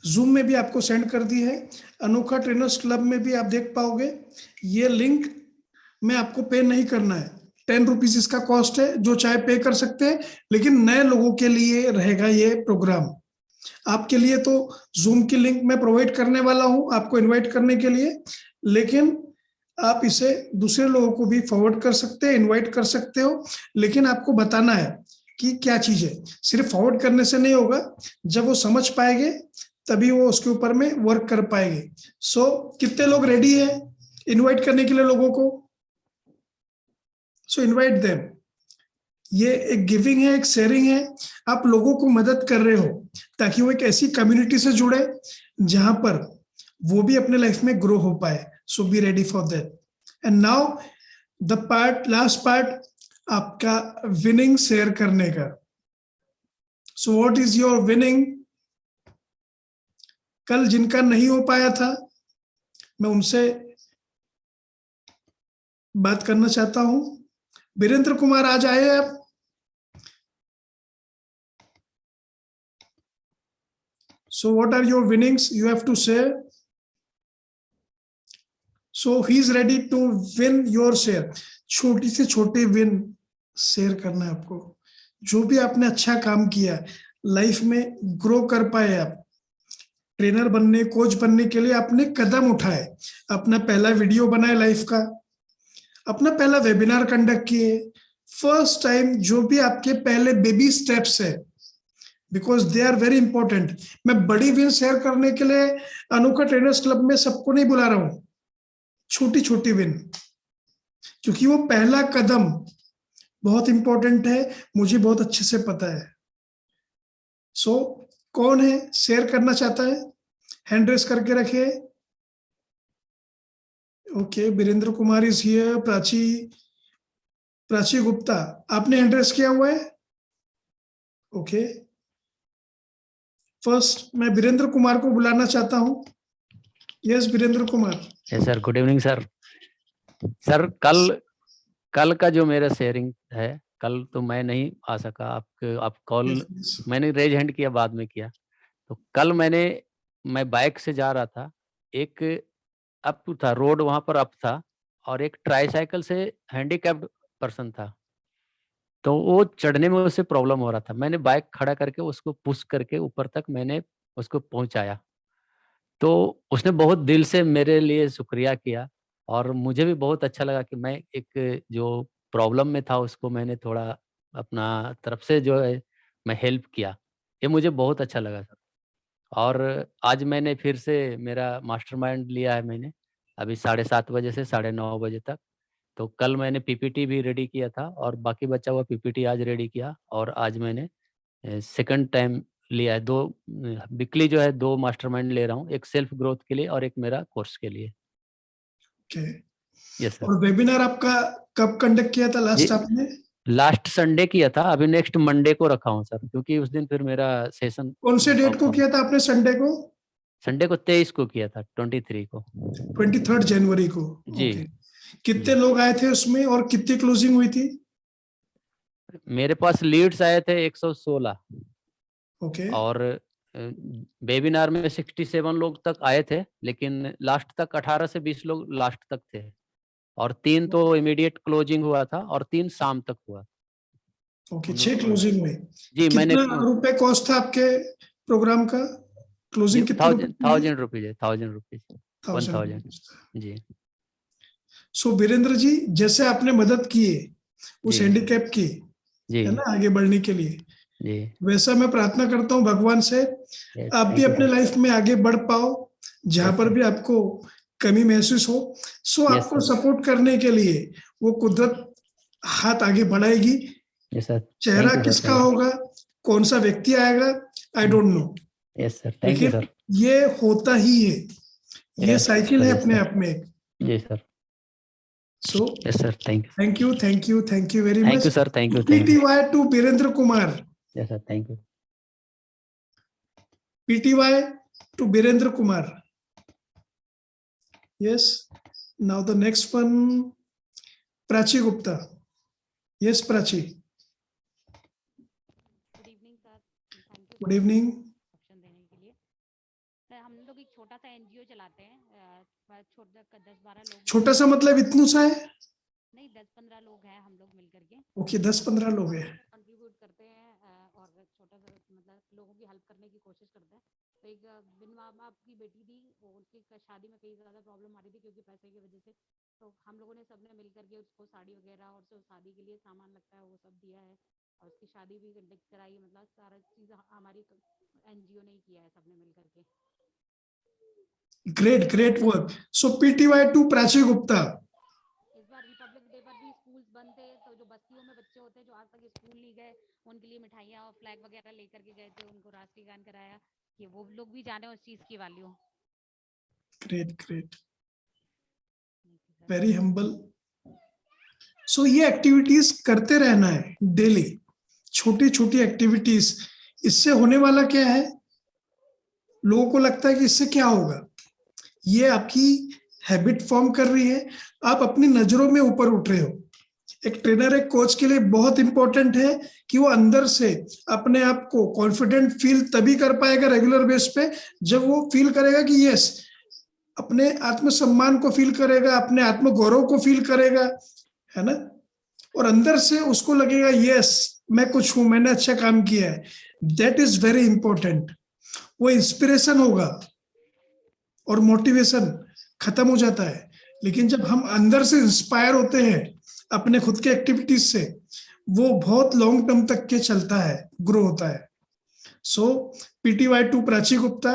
जूम में भी आपको सेंड कर दी है। अनोखा ट्रेनर्स क्लब में भी आप देख पाओगे। ये लिंक में आपको पे नहीं करना है, 10 रुपीज इसका कॉस्ट है, जो चाहे पे कर सकते हैं, लेकिन नए लोगों के लिए रहेगा ये प्रोग्राम। आपके लिए तो जूम की लिंक मैं प्रोवाइड करने वाला हूं आपको इनवाइट करने के लिए, लेकिन आप इसे दूसरे लोगों को भी फॉरवर्ड कर सकते हैं, इनवाइट कर सकते हो, लेकिन आपको बताना है कि क्या चीज है। सिर्फ फॉरवर्ड करने से नहीं होगा, जब वो समझ पाएंगे तभी वो उसके ऊपर में वर्क कर पाएंगे। सो कितने लोग रेडी है इनवाइट करने के लिए लोगों को? सो इनवाइट देम। ये एक गिविंग है, एक शेयरिंग है, आप लोगों को मदद कर रहे हो ताकि वो एक ऐसी कम्युनिटी से जुड़े जहां पर वो भी अपने लाइफ में ग्रो हो पाए। So be ready for that. And now the part, last part, आपका विनिंग शेयर करने का। So what is your winning? कल जिनका नहीं हो पाया था, मैं उनसे बात करना चाहता हूं। वीरेंद्र कुमार, आज आए आप? So what are your winnings? You have to share. So he is ready to win your share. छोटी से छोटे विन शेयर करना है आपको। जो भी आपने अच्छा काम किया, लाइफ में ग्रो कर पाए, आप ट्रेनर बनने, कोच बनने के लिए आपने कदम उठाए, अपना पहला वीडियो बनाए लाइफ का, अपना पहला वेबिनार कंडक्ट किए, फर्स्ट टाइम जो भी आपके पहले बेबी स्टेप्स है, because they are very important. मैं बड़ी विन शेयर करने के लिए अनोखा ट्रेनर्स क्लब में सबको नहीं बुला रहा हूं, छोटी छोटी विन, क्योंकि वो पहला कदम बहुत इंपॉर्टेंट है, मुझे बहुत अच्छे से पता है। सो कौन है शेयर करना चाहता है? हैंड रेस करके रखे। Okay, Virendra Kumar is here. Prachi Gupta, आपने हैंड रेस किया हुआ है? ओके, फर्स्ट मैं वीरेंद्र कुमार को बुलाना चाहता हूं। Yes Virendra Kumar. Yes sir, good evening sir. Sir कल का जो मेरा शेयरिंग है, कल तो मैं नहीं आ सका, आप कॉल, मैंने रेज हैंड किया, बाद में किया। तो कल मैं बाइक से जा रहा था, एक अप था, रोड वहां पर अप था, और एक ट्राईसाइकिल से हैंडीकैप्ड पर्सन था, तो वो चढ़ने में उससे प्रॉब्लम हो रहा था। मैंने बाइक खड़ा करके उसको पुश करके ऊपर तक मैंने उसको पहुंचाया, तो उसने बहुत दिल से मेरे लिए शुक्रिया किया, और मुझे भी बहुत अच्छा लगा कि मैं एक जो प्रॉब्लम में था उसको मैंने थोड़ा अपना तरफ से जो है मैं हेल्प किया। ये मुझे बहुत अच्छा लगा सर। और आज मैंने फिर से मेरा मास्टरमाइंड लिया है मैंने, अभी 7:30 बजे से 9:30 बजे तक। तो कल मैंने पीपीटी भी रेडी किया था, और बाकी बचा हुआ पीपीटी आज रेडी किया, और आज मैंने सेकंड टाइम लिया है। 2 वीकली जो है 2 मास्टरमाइंड ले रहा हूँ, एक सेल्फ ग्रोथ के लिए और एक मेरा कोर्स के लिए। Yes sir. और वेबिनार आपका कब कंडक्ट किया था लास्ट आपने? लास्ट संडे किया था, अभी नेक्स्ट मंडे को रखा हूँ सर, क्योंकि उस दिन फिर मेरा सेशन। कौन से डेट को किया था आपने? संडे को? संडे को 23 को किया था, 23 को, 23 जनवरी को जी। कितने लोग आए थे उसमें और कितनी क्लोजिंग हुई थी? मेरे पास लीड्स आए थे 116, ओके, और वेबिनार में 67 लोग तक आए थे, लेकिन लास्ट तक 18 से 20 लोग लास्ट तक थे, और 3 तो इमीडिएट क्लोजिंग हुआ था और 3 शाम तक हुआ। ओके, 6 क्लोजिंग में। जी, मैंने कितना रुपए कॉस्ट था आपके प्रोग्राम का? क्लोजिंग कितने रुपए की हुई? 1000 रुपीज है, 1000 रुपीज, 1000। जी सो वीरेंद्र जी, जैसे आपने मदद की है उस जी हैंडीकैप की, जी है ना, आगे बढ़ने के लिए, जी। वैसा मैं प्रार्थना करता हूँ भगवान से Yes, आप भी thank you, अपने sir. लाइफ में आगे बढ़ पाओ, जहां Yes, पर sir. भी आपको कमी महसूस हो। सो Yes, आपको sir. सपोर्ट करने के लिए वो कुदरत हाथ आगे बढ़ाएगी। Yes, sir. चेहरा Thank you, sir. किसका Thank you. होगा, कौन सा व्यक्ति आएगा, आई don't no, Yes, sir. Thank you, लेकिन sir. ये होता ही है, ये Yes, साइकिल है yes, अपने sir. आप में। जी sir. So Yes, sir. Thank you. Thank you very Thank much. you, sir. Thank you. Thank you. PTY two Virendra Kumar, Yes, sir. Thank you. PTY two Virendra Kumar. Yes. Now the next one, Prachi Gupta. Yes, Prachi. Good evening sir, thank you Good evening. Option देने के लिए। सर हम लोग एक छोटा सा एनजीओ चलाते हैं, छोटा 10-12 लोग छोटा सा मतलब इतनू सा है? नहीं, 10-15 लोग हैं हम लोग मिलकर के। ओके, 10-15 लोग हैं। कंट्रीब्यूट करते हैं और छोटा सा मतलब लोगों की हेल्प करने की कोशिश करते हैं। तो एक बिन माँ बाप की बेटी थी, वो उसकी शादी में कई ज़्यादा प्रॉब्लम आ रही थी क्योंकि पैसे की वजह से। तो हम लोगों ने सबने मिल करके उसको साड़ी वगैरह और जो शादी के लिए सामान लगता है वो सब दिया है, और उसकी शादी भी कंडक्ट कराई। मतलब सारा चीज़ हमारी एनजीओ ने ही किया है, सबने मिल करके। Great work. So PTY to Prachi Gupta. इस बार रिपब्लिक डे पर भी स्कूल्स बंद थे, तो जो बस्तियों में बच्चे होते हैं जो आज तक स्कूल नहीं गए, उनके लिए मिठाइयाँ और फ्लैग वगैरह लेकर के गए थे, उनको राष्ट्रीय गान कराया कि वो लोग भी जाने उस चीज़ की value. Great. Very humble. So ये एक्टिविटीज करते रहना है डेली, छोटी छोटी एक्टिविटीज। इससे होने वाला क्या है, लोगों को लगता है कि इससे क्या होगा, ये आपकी हैबिट फॉर्म कर रही है, आप अपनी नजरों में ऊपर उठ रहे हो। एक ट्रेनर, एक कोच के लिए बहुत इंपॉर्टेंट है कि वो अंदर से अपने आप को कॉन्फिडेंट फील तभी कर पाएगा रेगुलर बेस पे, जब वो फील करेगा कि यस, अपने आत्मसम्मान को फील करेगा, अपने आत्मगौरव को फील करेगा, है ना, और अंदर से उसको लगेगा यस, मैं कुछ हूं, मैंने अच्छा काम किया है। That is very important. वो इंस्पिरेशन होगा और मोटिवेशन खत्म हो जाता है, लेकिन जब हम अंदर से इंस्पायर होते हैं अपने खुद के एक्टिविटीज से, वो बहुत लॉन्ग टर्म तक के चलता है, ग्रो होता है। So PTY two Prachi Gupta,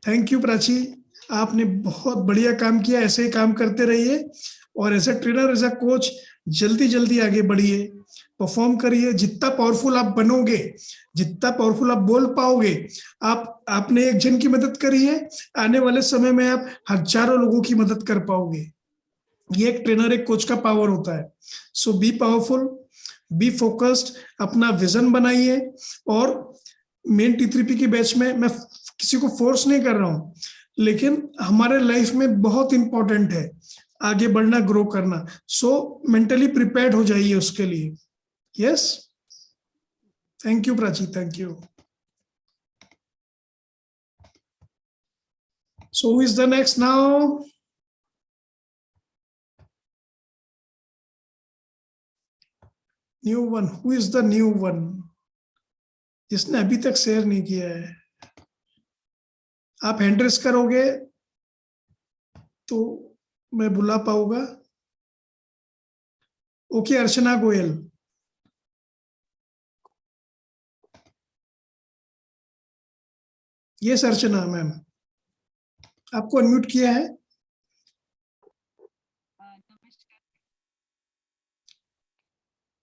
thank you Prachi, आपने बहुत बढ़िया काम किया, ऐसे ही काम करते रहिए, और as a trainer, as a coach जल्दी आगे बढ़िए, परफॉर्म करिए। जितना पावरफुल आप बनोगे, जितना पावरफुल आप बोल पाओगे, आपने एक जन की मदद करी है, आने वाले समय में आप हजारों लोगों की मदद कर पाओगे। ये एक ट्रेनर, एक कोच का पावर होता है। सो बी पावरफुल, बी फोकस्ड, अपना विजन बनाइए। और मेन T3P की बैच में मैं किसी को फोर्स नहीं कर रहा हूं, लेकिन हमारे लाइफ में बहुत इंपॉर्टेंट है आगे बढ़ना, ग्रो करना। सो मेंटली प्रिपेयर्ड हो जाइए उसके लिए। Yes, thank you Prachi, thank you. So who is the next now? New one, who is the new one, जिसने अभी तक शेयर नहीं किया है? आप हैंड रेस करोगे तो मैं बुला पाऊंगा। ओके, अर्चना गोयल। यस अर्चना मैम, आपको अनम्यूट किया है।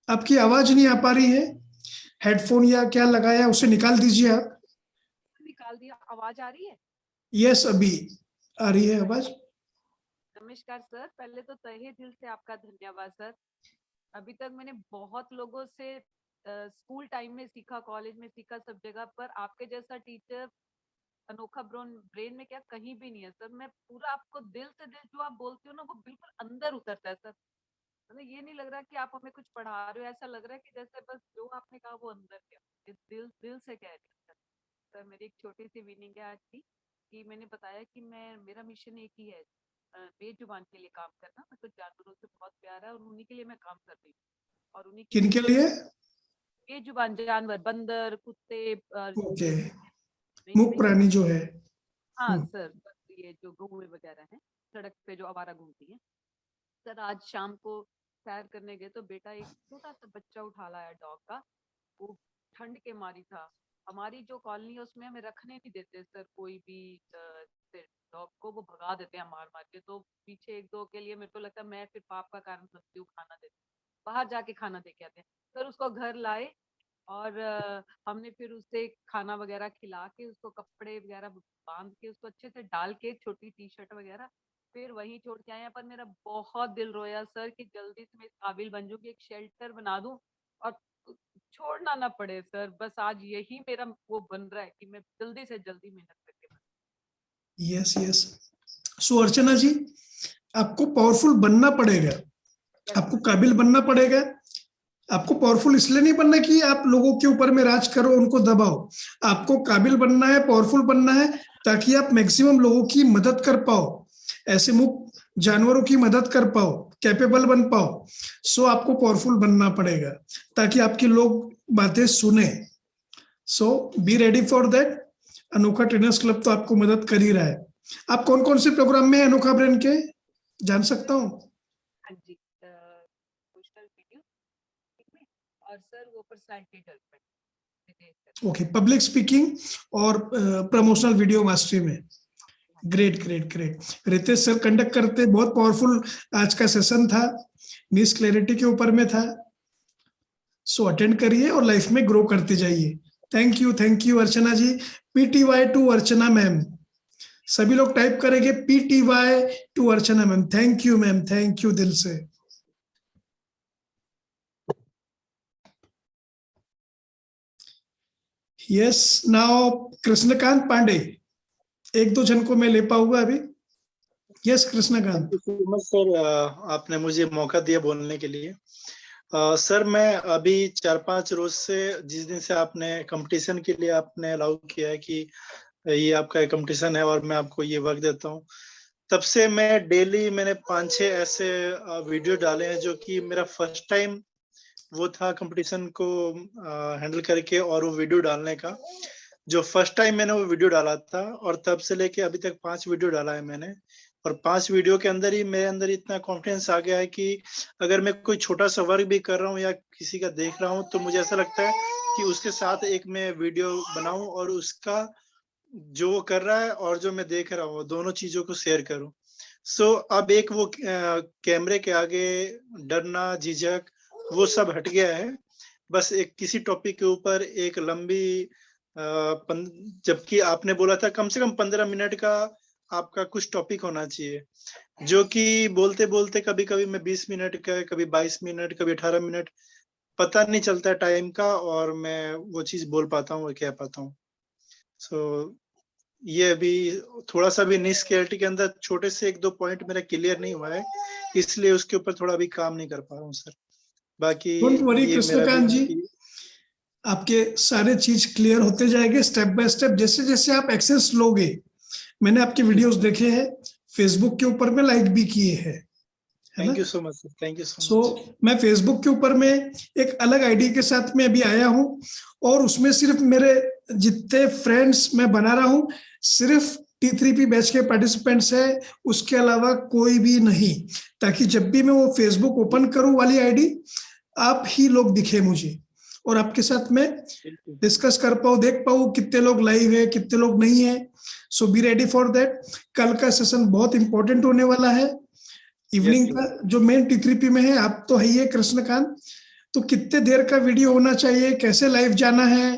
आपकी आवाज नहीं आ पा रही है, हेडफोन या क्या लगाया है उसे निकाल दीजिए आप। निकाल दिया, आवाज आ रही है? यस, अभी आ रही है आवाज। नमस्कार सर, पहले तो तहे दिल से आपका धन्यवाद सर। अभी तक मैंने बहुत लोगों से स्कूल टाइम में सीखा, कॉलेज में सीखा, सब जगह पर आपके जैसा टीचर, अनोखा ब्रेन में क्या कहीं भी नहीं है सर। मैं पूरा आपको दिल से, दिल जो आप बोलते हो ना वो बिल्कुल अंदर उतरता है सर। मतलब ये नहीं लग रहा कि आप हमें कुछ पढ़ा रहे हो, ऐसा लग रहा है कि जैसे बस जो आपने कहा वो अंदर गया, दिल दिल से कह रही हूँ सर। सर, मेरी एक छोटी सी विनिंग है आज की, कि मैंने बताया कि मेरा मिशन एक ही है, बेजुबान के लिए काम करना। मेरे को जानवरों से बहुत प्यार है और उन्हीं के लिए मैं काम कर रही हूँ। और उन्हीं किन के लिए? बेजुबान जानवर, बंदर, कुत्ते, ओके, नहीं, मूक नहीं, प्राणी जो है। हाँ सर, बस ये जो गौएं वगैरह हैं सड़क पे जो आवारा घूमती हैं। सर आज शाम को सैर करने गए तो बेटा एक छोटा सा बच्चा उठा लाया डॉग का। वो ठंड के मारी था। हमारी जो कॉलोनी है उसमें हमें रखने नहीं देते सर, कोई भी डॉग को वो भगा देते हैं मार मार के। तो पीछे एक दो के लिए मेरे को लगता है मैं फिर पाप का कारण बनती हूँ, खाना देती हूँ, बाहर जाके खाना दे के आते हैं। सर उसको घर लाए और हमने फिर उसे खाना वगैरह खिला के, उसको कपड़े वगैरह बांध के, उसको अच्छे से डाल के, छोटी टी शर्ट वगैरह, फिर वहीं छोड़ के आए हैं। पर मेरा बहुत दिल रोया सर कि जल्दी से मैं इस काबिल बन जाऊं कि एक शेल्टर बना दूं और छोड़ना ना पड़े सर। बस आज यही मेरा वो बन रहा है कि मैं जल्दी से जल्दी मेहनत करके यस यस। सो अर्चना जी, आपको पावरफुल बनना पड़ेगा, आपको काबिल बनना पड़ेगा। आपको पावरफुल इसलिए नहीं बनना कि आप लोगों के ऊपर में राज करो, उनको दबाओ। आपको काबिल बनना है, पावरफुल बनना है, ताकि आप मैक्सिमम लोगों की मदद कर पाओ, ऐसे मुक्त जानवरों की मदद कर पाओ, कैपेबल बन पाओ। सो आपको पावरफुल बनना पड़ेगा ताकि आपके लोग बातें सुने। सो बी रेडी फॉर दैट। अनोखा ट्रेनर्स क्लब तो आपको मदद कर ही रहा है। आप कौन कौन से प्रोग्राम में अनोखा ब्रेन के जान सकता हूँ? हाँ जी, सोशल वीडियो और सर वो personality development. Okay, public speaking और प्रमोशनल वीडियो मास्टरी में। Great great great. Ritesh sir conduct करते, बहुत पावरफुल आज का सेशन था, मिस क्लैरिटी के ऊपर में था। सो अटेंड करिए और लाइफ में ग्रो करते जाइए। Thank you Archana ji. PTY to Archana ma'am, सभी लोग टाइप करेंगे PTY to Archana ma'am. Thank you ma'am, thank you दिल से। यस, नाउ कृष्णकांत पांडे, एक दो जन को मैं ले पाऊंगा अभी। यस कृष्णकांत। सर, आपने मुझे मौका दिया बोलने के लिए। सर मैं अभी 4-5 रोज से, जिस दिन से आपने कंपटीशन के लिए आपने अलाउ किया है कि ये आपका कंपटीशन है और मैं आपको ये वर्क देता हूँ, तब से मैं डेली मैंने 5-6 ऐसे वीडियो डाले हैं जो कि मेरा फर्स्ट टाइम वो था कंपटीशन को हैंडल करके और वो वीडियो डालने का। जो फर्स्ट टाइम मैंने वो वीडियो डाला था और तब से लेके अभी तक 5 वीडियो डाला है मैंने। और 5 वीडियो के अंदर ही मेरे अंदर इतना कॉन्फिडेंस आ गया है कि अगर मैं कोई छोटा सा वर्क भी कर रहा हूँ या किसी का देख रहा हूँ तो मुझे ऐसा लगता है कि उसके साथ एक मैं वीडियो बनाऊं और उसका जो वो कर रहा है और जो मैं देख रहा हूँ दोनों चीजों को शेयर करूं। सो अब एक वो कैमरे के आगे डरना, झिझक, वो सब हट गया है। बस एक किसी टॉपिक के ऊपर एक लंबी जबकि आपने बोला था कम से कम 15 मिनट का आपका कुछ टॉपिक होना चाहिए, जो कि बोलते बोलते कभी कभी मैं 20 मिनट का, कभी 22 मिनट, कभी 18 मिनट, पता नहीं चलता टाइम का और मैं वो चीज बोल पाता हूँ और कह पाता हूँ। सो ये अभी थोड़ा सा भी निश क्लैरिटी के अंदर छोटे से 1-2 पॉइंट मेरा क्लियर नहीं हुआ है, इसलिए उसके ऊपर थोड़ा अभी काम नहीं कर पा रहा हूँ सर। बाकी डोंट वरी ये कृष्णकांत जी, आपके सारे चीज क्लियर होते जाएंगे स्टेप बाय स्टेप, जैसे जैसे आप एक्सेस लोगे। मैंने आपके वीडियोस देखे हैं, फेसबुक के ऊपर में लाइक भी किए हैं। Thank you so much sir, thank you so much. So मैं फेसबुक के ऊपर में एक अलग आईडी के साथ में अभी आया हूँ और उसमें सिर्फ मेरे जितने फ्रेंड्स मैं बना रहा हूँ सिर्फ T3P बैच के पार्टिसिपेंट्स है, उसके अलावा कोई भी नहीं, ताकि जब भी मैं वो फेसबुक ओपन करूं वाली आईडी आप ही लोग दिखे मुझे और आपके साथ में डिस्कस कर पाऊं, देख पाऊं कितने लोग लाइव है, कितने लोग नहीं है। सो बी रेडी फॉर दैट। कल का सेशन बहुत इंपॉर्टेंट होने वाला है, इवनिंग का जो मेन T3P में है। आप तो है ही कृष्णकांत, तो कितने देर का वीडियो होना चाहिए, कैसे लाइव जाना है,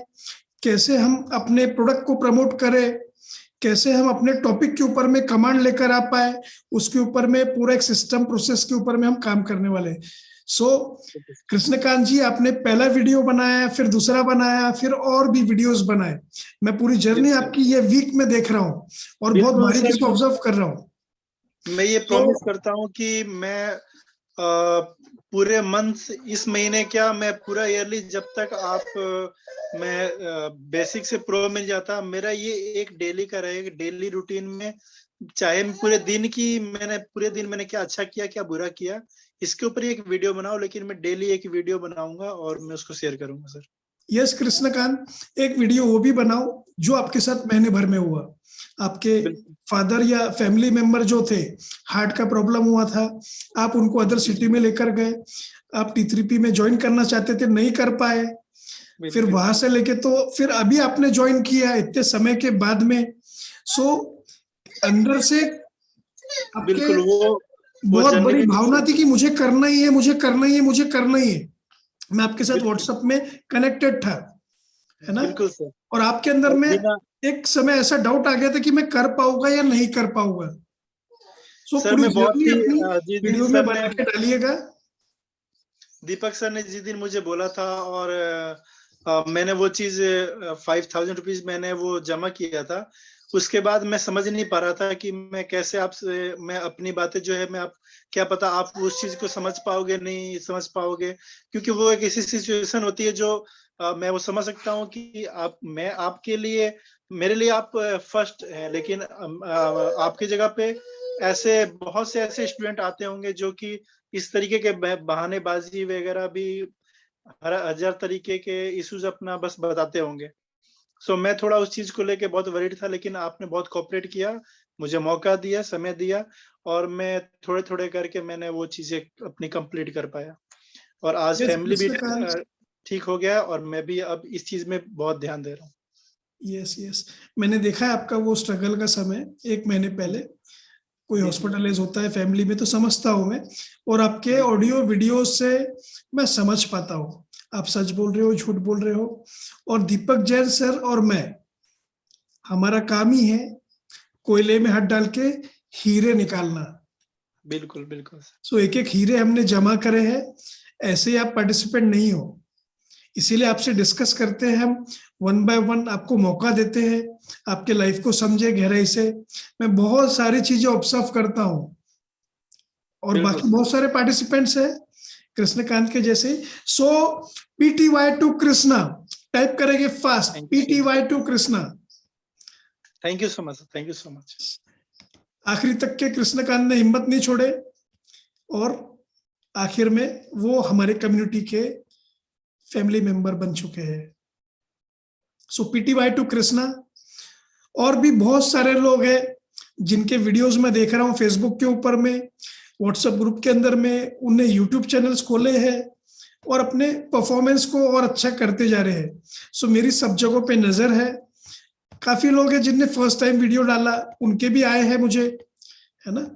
कैसे हम अपने प्रोडक्ट को प्रमोट करें, कैसे हम अपने टॉपिक के ऊपर में कमांड लेकर आ पाए, उसके ऊपर में पूरा एक सिस्टम प्रोसेस के ऊपर में हम काम करने वाले हैं। सो कृष्णकांत जी, आपने पहला वीडियो बनाया, फिर दूसरा बनाया, फिर और भी वीडियोस बनाए। मैं पूरी जर्नी आपकी ये वीक में देख रहा हूँ और बहुत बारीकी से ऑब्जर्व कर रहा हूँ। मैं ये प्रॉमिस करता हूँ कि मैं पूरे मंथ, इस महीने क्या मैं पूरा ईयरली जब तक मैं बेसिक से प्रो मिल जाता, मेरा ये एक डेली का रहेगा, डेली रूटीन में, चाहे पूरे दिन मैंने क्या अच्छा किया क्या बुरा किया, इसके ऊपर एक वीडियो बनाओ, लेकिन मैं डेली एक वीडियो बनाऊंगा और मैं उसको शेयर करूंगा सर। यस कृष्णकांत, एक वीडियो वो भी बनाओ जो आपके साथ महीने भर में हुआ। आपके फादर या फैमिली मेंबर जो थे, हार्ट का प्रॉब्लम हुआ था, आप उनको अदर सिटी में लेकर गए, आप T3P में ज्वाइन करना चाहते थे, नहीं कर पाए, फिर वहां से लेके तो फिर अभी आपने ज्वाइन किया इतने समय के बाद में। सो अंदर से बिल्कुल वो बहुत बड़ी भावना थी कि मुझे करना ही है, मुझे करना ही है, मुझे करना ही है। मैं आपके साथ व्हाट्सएप में कनेक्टेड था, है ना? बिल्कुल सर। और आपके अंदर में एक समय ऐसा डाउट आ गया था कि मैं कर पाऊंगा या नहीं कर पाऊंगा। सो सर मैं बहुत ही वीडियो में बना के डालिएगा। दीपक सर ने जिस दिन मुझे बोला था और मैंने वो चीज 5,000 रुपीज मैंने वो जमा किया था, उसके बाद मैं समझ नहीं पा रहा था कि मैं कैसे आपसे मैं अपनी बातें जो है मैं आप क्या पता आप उस चीज को समझ पाओगे नहीं समझ पाओगे, क्योंकि वो एक ऐसी सिचुएशन होती है जो मैं वो समझ सकता हूँ कि मैं आपके लिए मेरे लिए आप फर्स्ट है, लेकिन आपकी जगह पे ऐसे बहुत से ऐसे स्टूडेंट आते होंगे जो कि इस तरीके के बहानेबाजी वगैरह भी हर हजार तरीके के इश्यूज अपना बस बताते होंगे। सो मैं थोड़ा उस चीज को लेके बहुत वरीड था, लेकिन आपने बहुत कोऑपरेट किया, मुझे मौका दिया, समय दिया, और मैं थोड़े थोड़े करके मैंने वो चीजें अपनी कंप्लीट कर पाया, और आज फैमिली भी ठीक हो गया और मैं भी अब इस चीज में बहुत ध्यान दे रहा हूँ। यस, मैंने देखा है आपका वो स्ट्रगल का समय 1 महीने पहले, कोई हॉस्पिटलाइज होता है फैमिली में तो समझता हूँ मैं, और आपके ऑडियो वीडियो से मैं समझ पाता हूँ आप सच बोल रहे हो झूठ बोल रहे हो। और दीपक जैन सर और मैं, हमारा काम ही है कोयले में हाथ डाल के हीरे निकालना। बिल्कुल बिल्कुल। सो एक एक हीरे हमने जमा करे हैं, ऐसे ही आप पार्टिसिपेंट नहीं हो, इसीलिए आपसे डिस्कस करते हैं हम, 1 by 1 आपको मौका देते हैं, आपके लाइफ को समझे गहराई से। मैं बहुत सारी चीजें ऑब्जर्व करता हूँ, और बाकी बहुत सारे पार्टिसिपेंट्स हैं कृष्णकांत के जैसे। So PTY to Krishna type करेंगे fast, PTY to Krishna. Thank you so much, thank you so much. आखिरी तक के कृष्णकांत ने हिम्मत नहीं छोड़े, और आखिर में वो हमारे कम्युनिटी के फैमिली मेंबर बन चुके हैं। सो PTY टू कृष्णा। और भी बहुत सारे लोग हैं जिनके वीडियोस मैं देख रहा हूँ फेसबुक के ऊपर में, व्हाट्सएप ग्रुप के अंदर में, उनने यूट्यूब चैनल्स खोले हैं और अपने परफॉर्मेंस को और अच्छा करते जा रहे हैं। सो मेरी सब जगहों पे नजर है, काफी लोग हैं जिनने फर्स्ट टाइम वीडियो डाला, उनके भी आए हैं मुझे, है ना?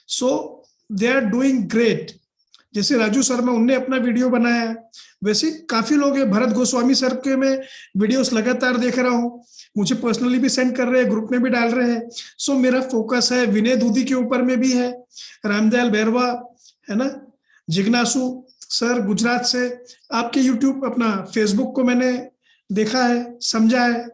सो दे आर डूइंग ग्रेट। जैसे राजू शर्मा, उनने अपना वीडियो बनाया, वैसे काफी लोग हैं। भरत गोस्वामी सर के मैं वीडियोस लगातार देख रहा हूँ, मुझे पर्सनली भी सेंड कर रहे हैं, ग्रुप में भी डाल रहे हैं। सो मेरा फोकस है विनय दूधी के ऊपर में भी है, रामदयाल बैरवा, है ना, जिग्नासु सर गुजरात से। आपके यूट्यूब अपना फेसबुक को मैंने देखा है, समझा है।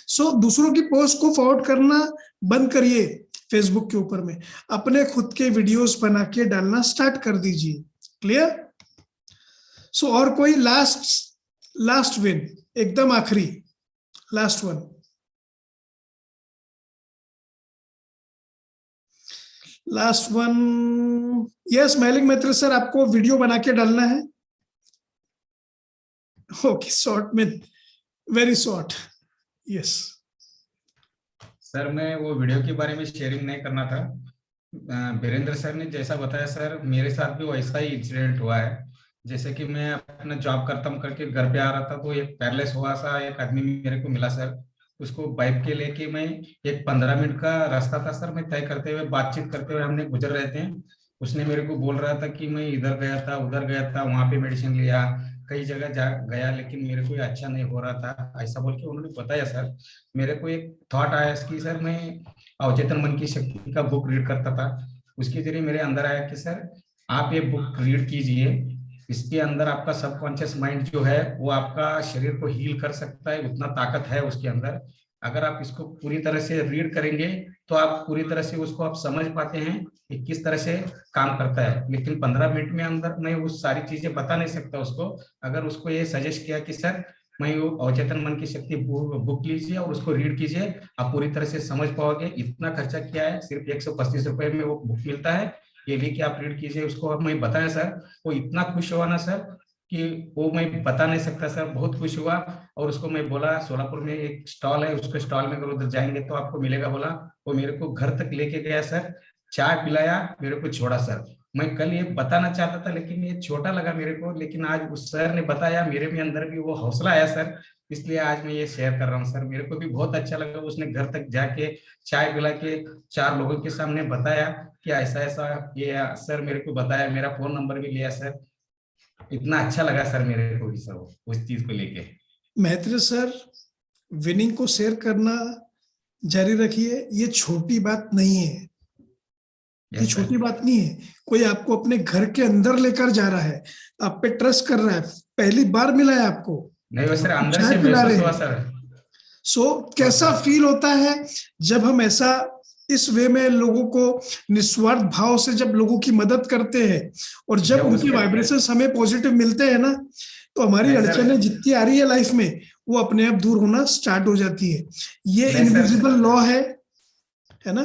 सो दूसरों की पोस्ट को फॉरवर्ड करना बंद करिए, फेसबुक के ऊपर में अपने खुद के वीडियोस बना के डालना स्टार्ट कर दीजिए। क्लियर? सो और कोई लास्ट विन, एकदम आखिरी last one. Last one, yes smiling मैत्री सर, आपको वीडियो बना के डालना है। ओके, शॉर्ट में, वेरी शॉर्ट। यस सर, मैं वो वीडियो के बारे में शेयरिंग नहीं करना था। वीरेंद्र सर ने जैसा बताया सर, मेरे साथ भी वैसा ही इंसिडेंट हुआ है। जैसे कि मैं अपना जॉब खत्म करके घर पे आ रहा था, तो एक पैरलेस हुआ सा एक आदमी मेरे को मिला सर। उसको बाइक के लेके मैं एक 15 मिनट का रास्ता था सर, मैं तय करते हुए बातचीत करते हुए हमने गुजर रहे थे। उसने मेरे को बोल रहा था कि मैं इधर गया था उधर गया था, वहां पे मेडिसिन लिया, कई जगह गया, लेकिन मेरे को अच्छा नहीं हो रहा था, ऐसा बोल के उन्होंने बताया सर। मेरे को एक थॉट आया कि सर मैं अवचेतन मन की शक्ति का बुक रीड करता था, उसके जरिए मेरे अंदर आया कि सर आप ये बुक रीड कीजिए, इसके अंदर आपका सबकॉन्शियस माइंड जो है वो आपका शरीर को हील कर सकता है, उतना ताकत है उसके अंदर। अगर आप इसको पूरी तरह से रीड करेंगे तो आप पूरी तरह से उसको आप समझ पाते हैं कि किस तरह से काम करता है। लेकिन 15 मिनट में अंदर मैं वो सारी चीजें बता नहीं सकता उसको। अगर उसको ये सजेस्ट किया कि सर मैं वो अवचेतन मन की शक्ति बुक लीजिए और उसको रीड कीजिए, आप पूरी तरह से समझ पाओगे। इतना खर्चा किया है, सिर्फ 125 रुपए में वो बुक मिलता है, ये भी कि आप रीड कीजिए उसको। अब मैं बताया सर, वो इतना खुश हुआ ना सर कि वो मैं बता नहीं सकता सर, बहुत खुश हुआ। और उसको मैं बोला सोलापुर में एक स्टॉल है, उसके स्टॉल में अगर उधर जाएंगे तो आपको मिलेगा बोला। वो मेरे को घर तक लेके गया सर, चाय पिलाया, मेरे को छोड़ा सर। मैं कल ये बताना चाहता था लेकिन ये छोटा लगा मेरे को, लेकिन आज उस सर ने बताया, मेरे में अंदर भी वो हौसला आया सर, इसलिए आज मैं ये शेयर कर रहा हूँ सर। मेरे को भी बहुत अच्छा लगा, उसने घर तक जाके चाय पिला के 4 लोगों के सामने बताया कि ऐसा ऐसा ये सर मेरे को बताया, मेरा फोन नंबर भी लिया सर। इतना अच्छा लगा सर मेरे को भी सर उस चीज को लेके। मैत्रेय सर, विनिंग को शेयर करना जारी रखिए, ये छोटी बात नहीं है। ये छोटी बात नहीं है। कोई आपको अपने घर के अंदर लेकर जा रहा है, आप पे ट्रस्ट कर रहा है, पहली बार मिला है आपको, नहीं सर, अंदर चाय से पिला महसूस रहे हुआ हैं। सर। कैसा फील होता है जब हम ऐसा इस वे में लोगों को निस्वार्थ भाव से जब लोगों की मदद करते हैं और जब उनके वाइब्रेशंस हमें पॉजिटिव मिलते हैं ना, तो हमारी अड़चनें जितनी आ रही है लाइफ में वो अपने आप दूर होना स्टार्ट हो जाती है। ये इनविजिबल लॉ है ना।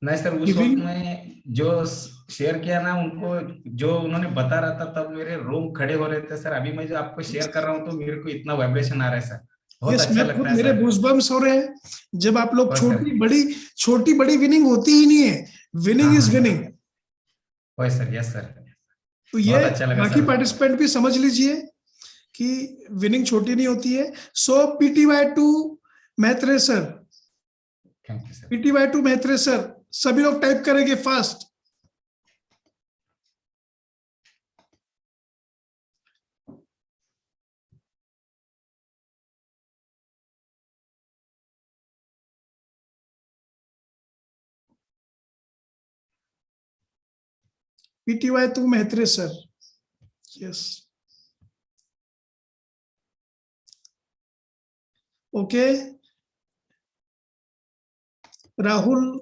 नहीं सर, उस वक्त में जो शेयर किया ना, उनको जो उन्होंने बता रहा था तब मेरे रोम खड़े हो रहे थे सर। अभी मैं जो आपको शेयर कर रहा हूँ तो मेरे को इतना वाइब्रेशन आ रहा है सर, बहुत अच्छा लगता है मेरे सर। गूज़बम्प्स हो रहे हैं जब आप लोग छोटी बड़ी विनिंग होती ही नहीं है, winning is winning. Sir yes sir, तो ये अच्छा लगा बाकी सर। पार्टिसिपेंट भी समझ लीजिए कि विनिंग छोटी नहीं होती है। So PTY two Maitreya sir, PTY two Maitreya sir, सभी लोग टाइप करेंगे fast. PTY two Maitreya sir, yes okay. Rahul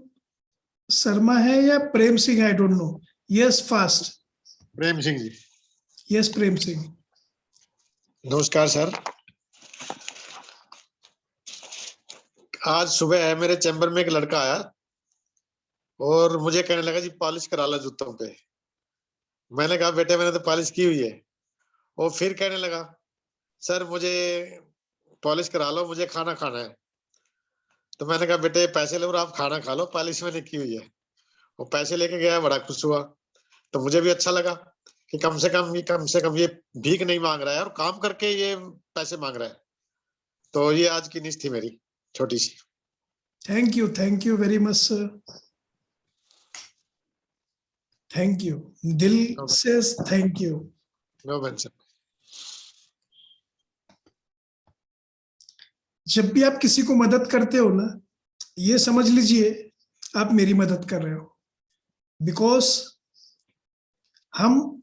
Sharma है या Prem Singh, I don't know. Yes fast. Prem Singh ji. Yes Prem Singh. नमस्कार सर। आज सुबह है मेरे चैम्बर में एक लड़का आया और मुझे कहने लगा जी पॉलिश करा लो जूतों पे। मैंने कहा बेटे मैंने तो पॉलिश की हुई है। वो फिर कहने लगा सर मुझे पॉलिश करा लो, मुझे खाना खाना है। तो मैंने कहा बेटे पैसे लो और आप खाना खा लो, पॉलिश मैंने की हुई है। वो पैसे लेके गया, बड़ा खुश हुआ। तो मुझे भी अच्छा लगा कि कम से कम ये भीख नहीं मांग रहा है और काम करके ये पैसे मांग रहा है। तो ये आज की न्यूज़ थी मेरी छोटी सी। Thank you very much sir, thank you, दिल से थैंक यू। No mention. जब भी आप किसी को मदद करते हो ना, ये समझ लीजिए आप मेरी मदद कर रहे हो, बिकॉज हम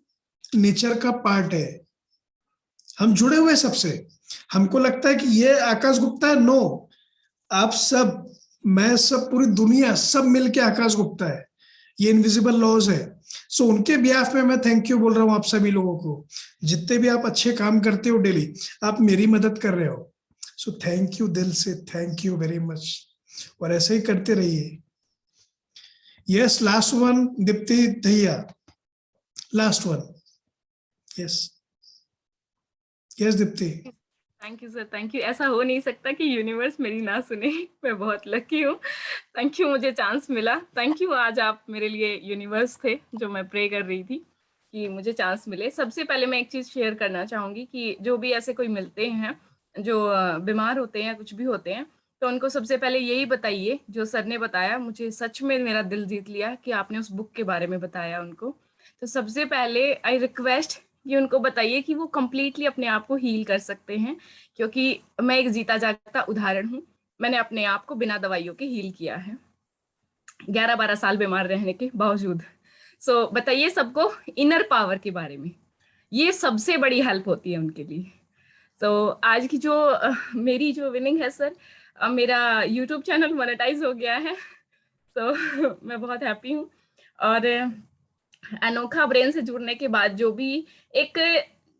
नेचर का पार्ट है, हम जुड़े हुए सबसे। हमको लगता है कि ये आकाश गुप्ता है, नो, आप सब, मैं सब, पूरी दुनिया सब मिलके आकाश गुप्ता है। ये इनविजिबल लॉज है। सो उनके बिहाफ में मैं थैंक यू बोल रहा हूँ आप सभी लोगों को। जितने भी आप अच्छे काम करते हो डेली, आप मेरी मदद कर रहे हो। सो थैंक यू, दिल से थैंक यू वेरी मच, और ऐसे ही करते रहिए। Yes last one, Deepti Dahiya, last one. Yes yes Deepti. Thank you sir, thank you. ऐसा हो नहीं सकता कि यूनिवर्स मेरी ना सुने, मैं बहुत लकी हूँ। थैंक यू, मुझे चांस मिला। थैंक यू, आज आप मेरे लिए यूनिवर्स थे जो मैं प्रे कर रही थी कि मुझे चांस मिले। सबसे पहले मैं एक चीज़ शेयर करना चाहूँगी कि जो भी ऐसे कोई मिलते हैं जो बीमार होते हैं या कुछ भी होते हैं, तो उनको सबसे पहले यही बताइए जो सर ने बताया। मुझे सच में मेरा दिल जीत लिया कि आपने उस बुक के बारे में बताया उनको। तो सबसे पहले आई रिक्वेस्ट कि उनको बताइए कि वो कम्प्लीटली अपने आप को हील कर सकते हैं, क्योंकि मैं एक जीता जागता उदाहरण हूँ। मैंने अपने आप को बिना दवाइयों के हील किया है 11-12 साल बीमार रहने के बावजूद। सो बताइए सबको इनर पावर के बारे में, ये सबसे बड़ी हेल्प होती है उनके लिए। तो आज की जो मेरी जो विनिंग है सर, मेरा यूट्यूब चैनल मोनेटाइज हो गया है, तो मैं बहुत हैप्पी हूँ। और अनोखा ब्रेन से जुड़ने के बाद जो भी एक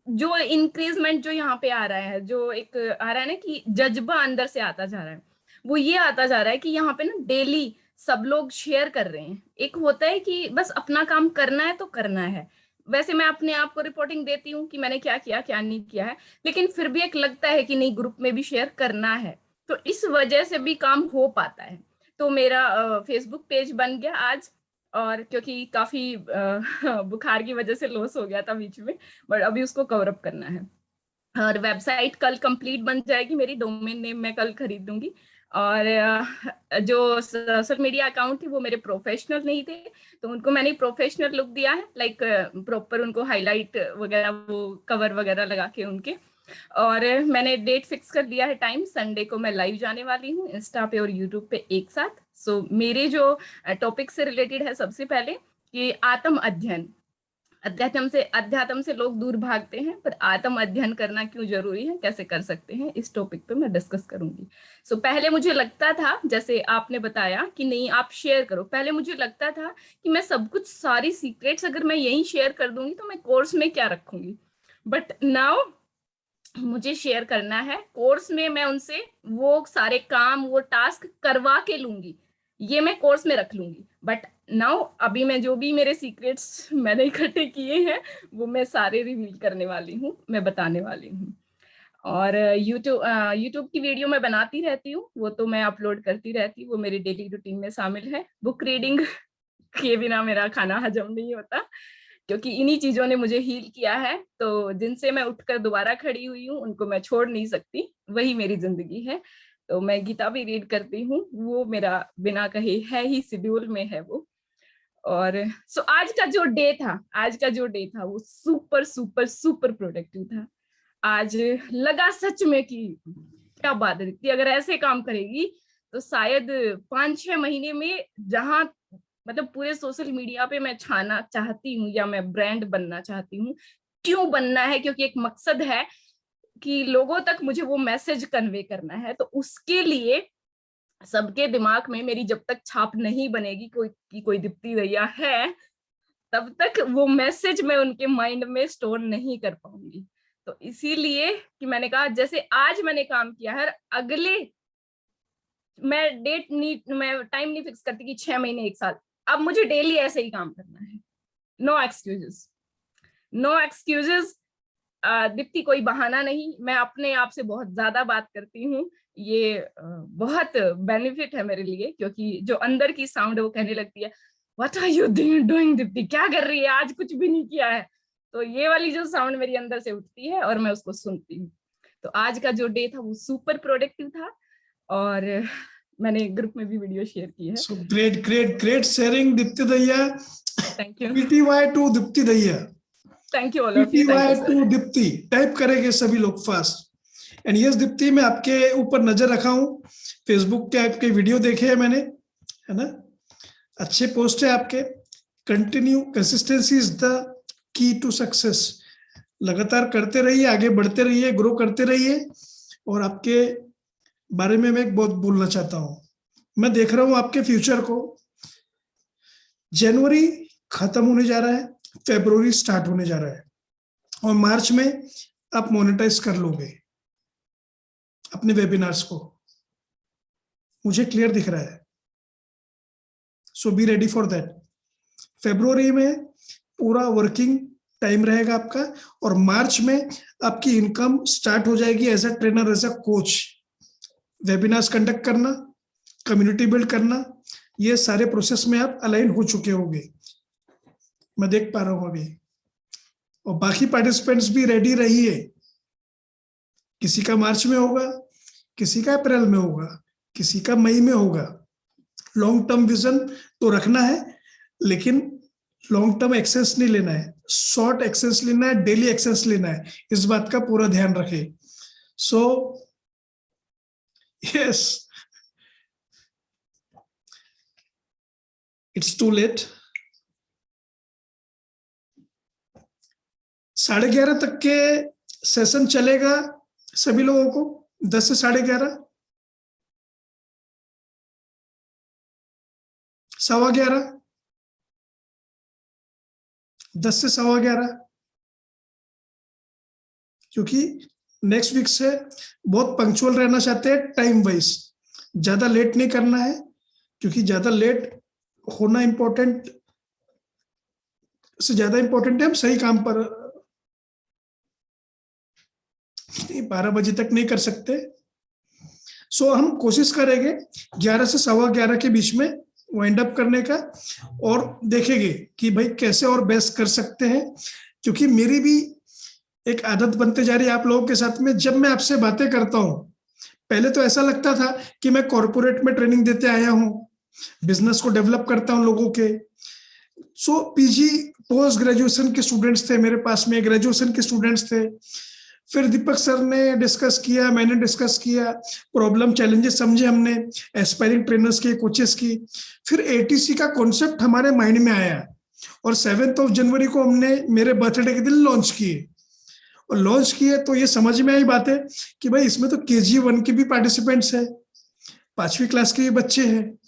जो इंक्रीजमेंट जो यहाँ पे आ रहा है, जो एक आ रहा है ना कि जज्बा अंदर से आता जा रहा है, वो ये आता जा रहा है कि यहाँ पे ना डेली सब लोग शेयर कर रहे हैं। एक होता है कि बस अपना काम करना है तो करना है, वैसे मैं अपने आप को रिपोर्टिंग देती हूँ कि मैंने क्या किया क्या नहीं किया है, लेकिन फिर भी एक लगता है कि नहीं ग्रुप में भी शेयर करना है, तो इस वजह से भी काम हो पाता है। तो मेरा फेसबुक पेज बन गया आज, और क्योंकि काफी बुखार की वजह से लॉस हो गया था बीच में, बट अभी उसको कवर अप करना है। और वेबसाइट कल कंप्लीट बन जाएगी मेरी, डोमेन नेम मैं कल खरीद दूंगी। और जो सोशल मीडिया अकाउंट थे वो मेरे प्रोफेशनल नहीं थे, तो उनको मैंने प्रोफेशनल लुक दिया है, लाइक प्रॉपर उनको हाईलाइट वगैरह वो कवर वगैरह लगा के उनके। और मैंने डेट फिक्स कर दिया है, टाइम संडे को मैं लाइव जाने वाली हूँ इंस्टा पे और यूट्यूब पे एक साथ। सो मेरे जो टॉपिक से रिलेटेड है, सबसे पहले कि आत्म अध्ययन, अध्यात्म से लोग दूर भागते हैं, पर आत्म अध्ययन करना क्यों जरूरी है, कैसे कर सकते हैं, इस टॉपिक पे मैं डिस्कस करूंगी। सो पहले मुझे लगता था, जैसे आपने बताया कि नहीं आप शेयर करो, पहले मुझे लगता था कि मैं सब कुछ सारी सीक्रेट्स अगर मैं यहीं शेयर कर दूंगी तो मैं कोर्स में क्या रखूंगी, बट नाउ मुझे शेयर करना है। कोर्स में मैं उनसे वो सारे काम वो टास्क करवा के लूंगी, ये मैं कोर्स में रख लूंगी, बट नाउ अभी मैं जो भी मेरे सीक्रेट्स मैंने इकट्ठे किए हैं वो मैं सारे रिवील करने वाली हूँ, मैं बताने वाली हूँ। और यूट्यूब की वीडियो मैं बनाती रहती हूँ, वो तो मैं अपलोड करती रहती हूँ, वो मेरी डेली रूटीन में शामिल है। बुक रीडिंग के बिना मेरा खाना हजम नहीं होता, क्योंकि इन्हीं चीजों ने मुझे हील किया है, तो जिनसे मैं उठकर दोबारा खड़ी हुई हूँ उनको मैं छोड़ नहीं सकती, वही मेरी जिंदगी है। तो मैं गीता भी रीड करती हूँ, वो मेरा बिना कहे है ही, शेड्यूल में है वो। और सो आज का जो डे था वो सुपर सुपर सुपर प्रोडक्टिव था। आज लगा सच में कि क्या बात है, अगर ऐसे काम करेगी तो शायद 5-6 महीने में जहां मतलब पूरे सोशल मीडिया पे मैं छाना चाहती हूँ या मैं ब्रांड बनना चाहती हूँ। क्यों बनना है? क्योंकि एक मकसद है कि लोगों तक मुझे वो मैसेज कन्वे करना है, तो उसके लिए सबके दिमाग में मेरी जब तक छाप नहीं बनेगी कोई दीप्ति दहिया है, तब तक वो मैसेज मैं उनके माइंड में स्टोर नहीं कर पाऊंगी। तो इसीलिए कि मैंने कहा जैसे आज मैंने काम किया है, अगले मैं टाइम नहीं फिक्स करती कि 6 महीने 1 साल, अब मुझे डेली ऐसे ही काम करना है। No excuses, no excuses. Deepti कोई बहाना नहीं, मैं अपने आप से बहुत ज्यादा बात करती हूँ, ये बहुत बेनिफिट है मेरे लिए, क्योंकि जो अंदर की साउंड है वो कहने लगती है what are you doing Deepti, क्या कर रही है, आज कुछ भी नहीं किया है। तो ये वाली जो साउंड मेरी अंदर से उठती है और मैं उसको सुनती हूँ। तो आज का जो डे था वो सुपर प्रोडक्टिव था, और मैंने ग्रुप में भी वीडियो शेयर की है। So great sharing, Dipti Dayya. Thank you. PTY to Dipti Dayya. Thank you all of you. PTY to Dipti. Type करेंगे सभी लोग फास्ट। एंड यस दीप्ति, मैं आपके ऊपर नजर रखा हूँ, फेसबुक के आपके वीडियो देखे हैं मैंने, है ना, अच्छे पोस्ट है आपके। Continue, consistency is the key to success. लगातार करते रहिए, आगे बढ़ते रहिए, ग्रो करते रहिए। और आपके बारे में मैं बहुत बोलना चाहता हूँ, मैं देख रहा हूँ आपके फ्यूचर को। जनवरी खत्म होने जा रहा है, फरवरी स्टार्ट होने जा रहा है, और मार्च में आप मोनेटाइज कर लोगे अपने वेबिनार्स को, मुझे क्लियर दिख रहा है। सो बी रेडी फॉर दैट। फरवरी में पूरा वर्किंग टाइम रहेगा आपका, और मार्च में आपकी इनकम स्टार्ट हो जाएगी as a trainer, as a coach. Webinars conduct करना, कम्युनिटी बिल्ड करना, ये सारे प्रोसेस में आप अलाइन हो चुके होंगे, मैं देख पा रहा हूं अभी। और बाकी पार्टिसिपेंट्स भी रेडी रहिए, किसी का मार्च में होगा, किसी का अप्रैल में होगा, किसी का मई में होगा। लॉन्ग टर्म विजन तो रखना है, लेकिन लॉन्ग टर्म एक्सेस नहीं लेना है, शॉर्ट एक्सेस लेना है, डेली एक्सेस लेना है, इस बात का पूरा ध्यान रखें। So yes, it's too late. 11:30 तक के सेशन चलेगा, सभी लोगों को 10 से 11:30, 11:15, 10 से 11:15, क्योंकि नेक्स्ट वीक से बहुत पंक्चुअल रहना चाहते हैं टाइम वाइज, ज्यादा लेट नहीं करना है, क्योंकि ज्यादा लेट होना इम्पोर्टेंट से ज्यादा इम्पोर्टेंट है हम सही काम पर 12 बजे तक नहीं कर सकते। सो हम कोशिश करेंगे 11 से 11:15 के बीच में वाइंड अप करने का, और देखेंगे कि भाई कैसे और बेस्ट कर सकते हैं, क्योंकि मेरी भी एक आदत बनते जा रही है आप लोगों के साथ में। जब मैं आपसे बातें करता हूं, पहले तो ऐसा लगता था कि मैं कॉर्पोरेट में ट्रेनिंग देते आया हूं, बिजनेस को डेवलप करता हूं लोगों के। सो पीजी पोस्ट ग्रेजुएशन के स्टूडेंट्स थे मेरे पास में, ग्रेजुएशन के स्टूडेंट्स थे। फिर दीपक सर ने डिस्कस किया, मैंने डिस्कस किया, प्रॉब्लम चैलेंजेस समझे हमने, एस्पायरिंग ट्रेनर्स के, कोचेस की। फिर एटीसी का कॉन्सेप्ट हमारे माइंड में आया, और 7 जनवरी को हमने मेरे बर्थडे के दिन लॉन्च किए। और लॉन्च किए तो ये समझ में आई बात है कि भाई इसमें तो KG1 के भी पार्टिसिपेंट्स है, 5वीं क्लास के भी बच्चे हैं।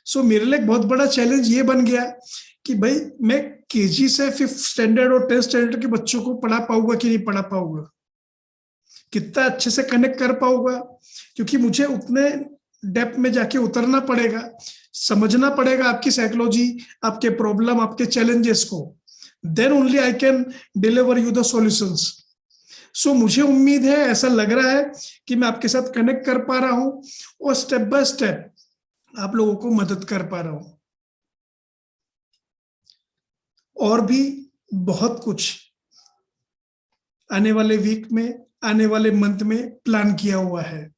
सो मेरे लिए एक बहुत बड़ा चैलेंज ये बन गया कि भाई मैं KG से 5th स्टैंडर्ड और 10th स्टैंडर्ड के बच्चों को पढ़ा पाऊंगा कि नहीं पढ़ा पाऊंगा, कितना अच्छे से कनेक्ट कर पाऊंगा, क्योंकि मुझे उतने डेप्थ में जाके उतरना पड़ेगा, समझना पड़ेगा आपकी साइकोलॉजी, आपके प्रॉब्लम, आपके चैलेंजेस को। Then only I can deliver you the solutions. So मुझे उम्मीद है, ऐसा लग रहा है कि मैं आपके साथ कनेक्ट कर पा रहा हूं और स्टेप बाय स्टेप आप लोगों को मदद कर पा रहा हूं। और भी बहुत कुछ आने वाले वीक में, आने वाले मंथ में प्लान किया हुआ है।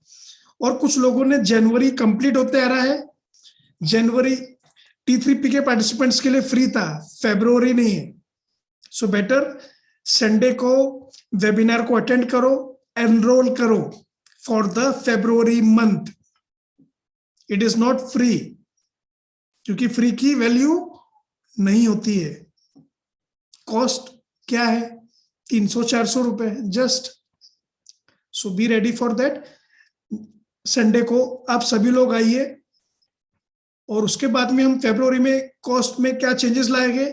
और कुछ लोगों ने जनवरी कंप्लीट होते आ रहा है, जनवरी T3P के पार्टिसिपेंट्स के लिए फ्री था, फरवरी नहीं है। सो बेटर संडे को वेबिनार को अटेंड करो, एनरोल करो for the February month. It is not free, क्योंकि फ्री की वैल्यू नहीं होती है। कॉस्ट क्या है? 300-400 रुपए just. So be ready for that. Sunday को आप सभी लोग आइए, और उसके बाद में हम फरवरी में कॉस्ट में क्या चेंजेस लाएंगे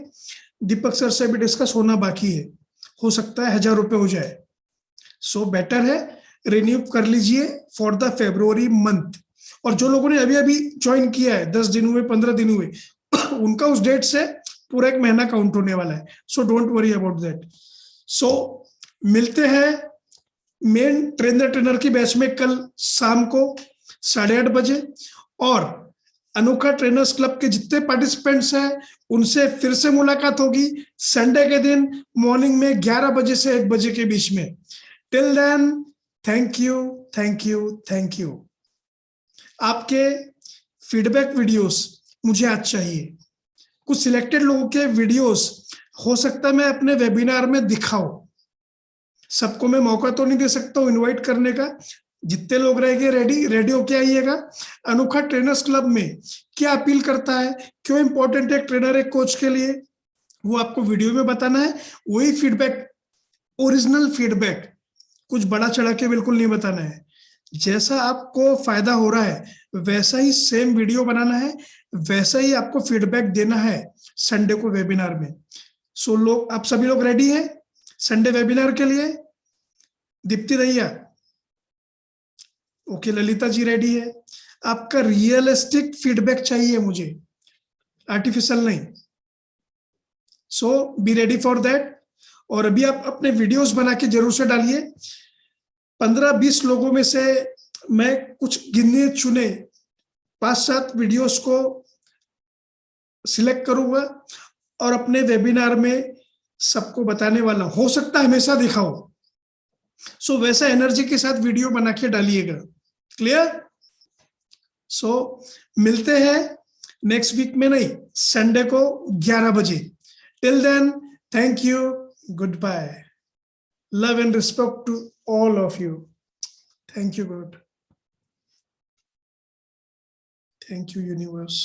दीपक सर से भी डिस्कस होना बाकी है। हो सकता है 1000 रुपए हो जाए। सो बेटर है रिन्यू कर लीजिए फॉर द फरवरी मंथ। और जो लोगों ने अभी अभी ज्वाइन किया है, 10 दिन हुए, 15 दिन हुए, उनका उस डेट से पूरा 1 महीना काउंट होने वाला है। So don't worry about that. So मिलते हैं मेन ट्रेनर की बैच में कल शाम को 8:30 बजे। और अनोखा ट्रेनर्स क्लब के जितने पार्टिसिपेंट्स हैं उनसे फिर से मुलाकात होगी संडे के दिन मॉर्निंग में 11 बजे से 1 बजे के बीच में। Till then, thank you, thank you, thank you. आपके फीडबैक वीडियोस मुझे आज चाहिए। कुछ सिलेक्टेड लोगों के वीडियोस हो सकता है मैं अपने वेबिनार में दिखाऊं, सबको मैं मौका तो नहीं दे सकता हूं इनवाइट करने का। जितने लोग रहेंगे रेडी होके आइएगा। अनोखा ट्रेनर्स क्लब में क्या अपील करता है, क्यों इंपॉर्टेंट है ट्रेनर एक कोच के लिए, वो आपको वीडियो में बताना है। वही फीडबैक, ओरिजिनल फीडबैक, कुछ बड़ा चढ़ा के बिल्कुल नहीं बताना है। जैसा आपको फायदा हो रहा है वैसा ही सेम वीडियो बनाना है, वैसा ही आपको फीडबैक देना है संडे को वेबिनार में। सो लोग, आप सभी लोग रेडी हैं संडे वेबिनार के लिए? दीप्ति रैया, ओके, ललिता जी रेडी है। आपका रियलिस्टिक फीडबैक चाहिए मुझे, आर्टिफिशियल नहीं। सो बी रेडी फॉर दैट। और अभी आप अपने वीडियोस बना के जरूर से डालिए। 15-20 लोगों में से मैं कुछ गिने चुने 5-7 वीडियोस को सिलेक्ट करूंगा और अपने वेबिनार में सबको बताने वाला। हो सकता है हमेशा दिखाओ, सो वैसा एनर्जी के साथ वीडियो बना के डालिएगा। क्लियर? सो मिलते हैं नेक्स्ट वीक में, नहीं संडे को 11 बजे। Till then, thank you, goodbye, love and respect to all of you. Thank you, God. Thank you, universe.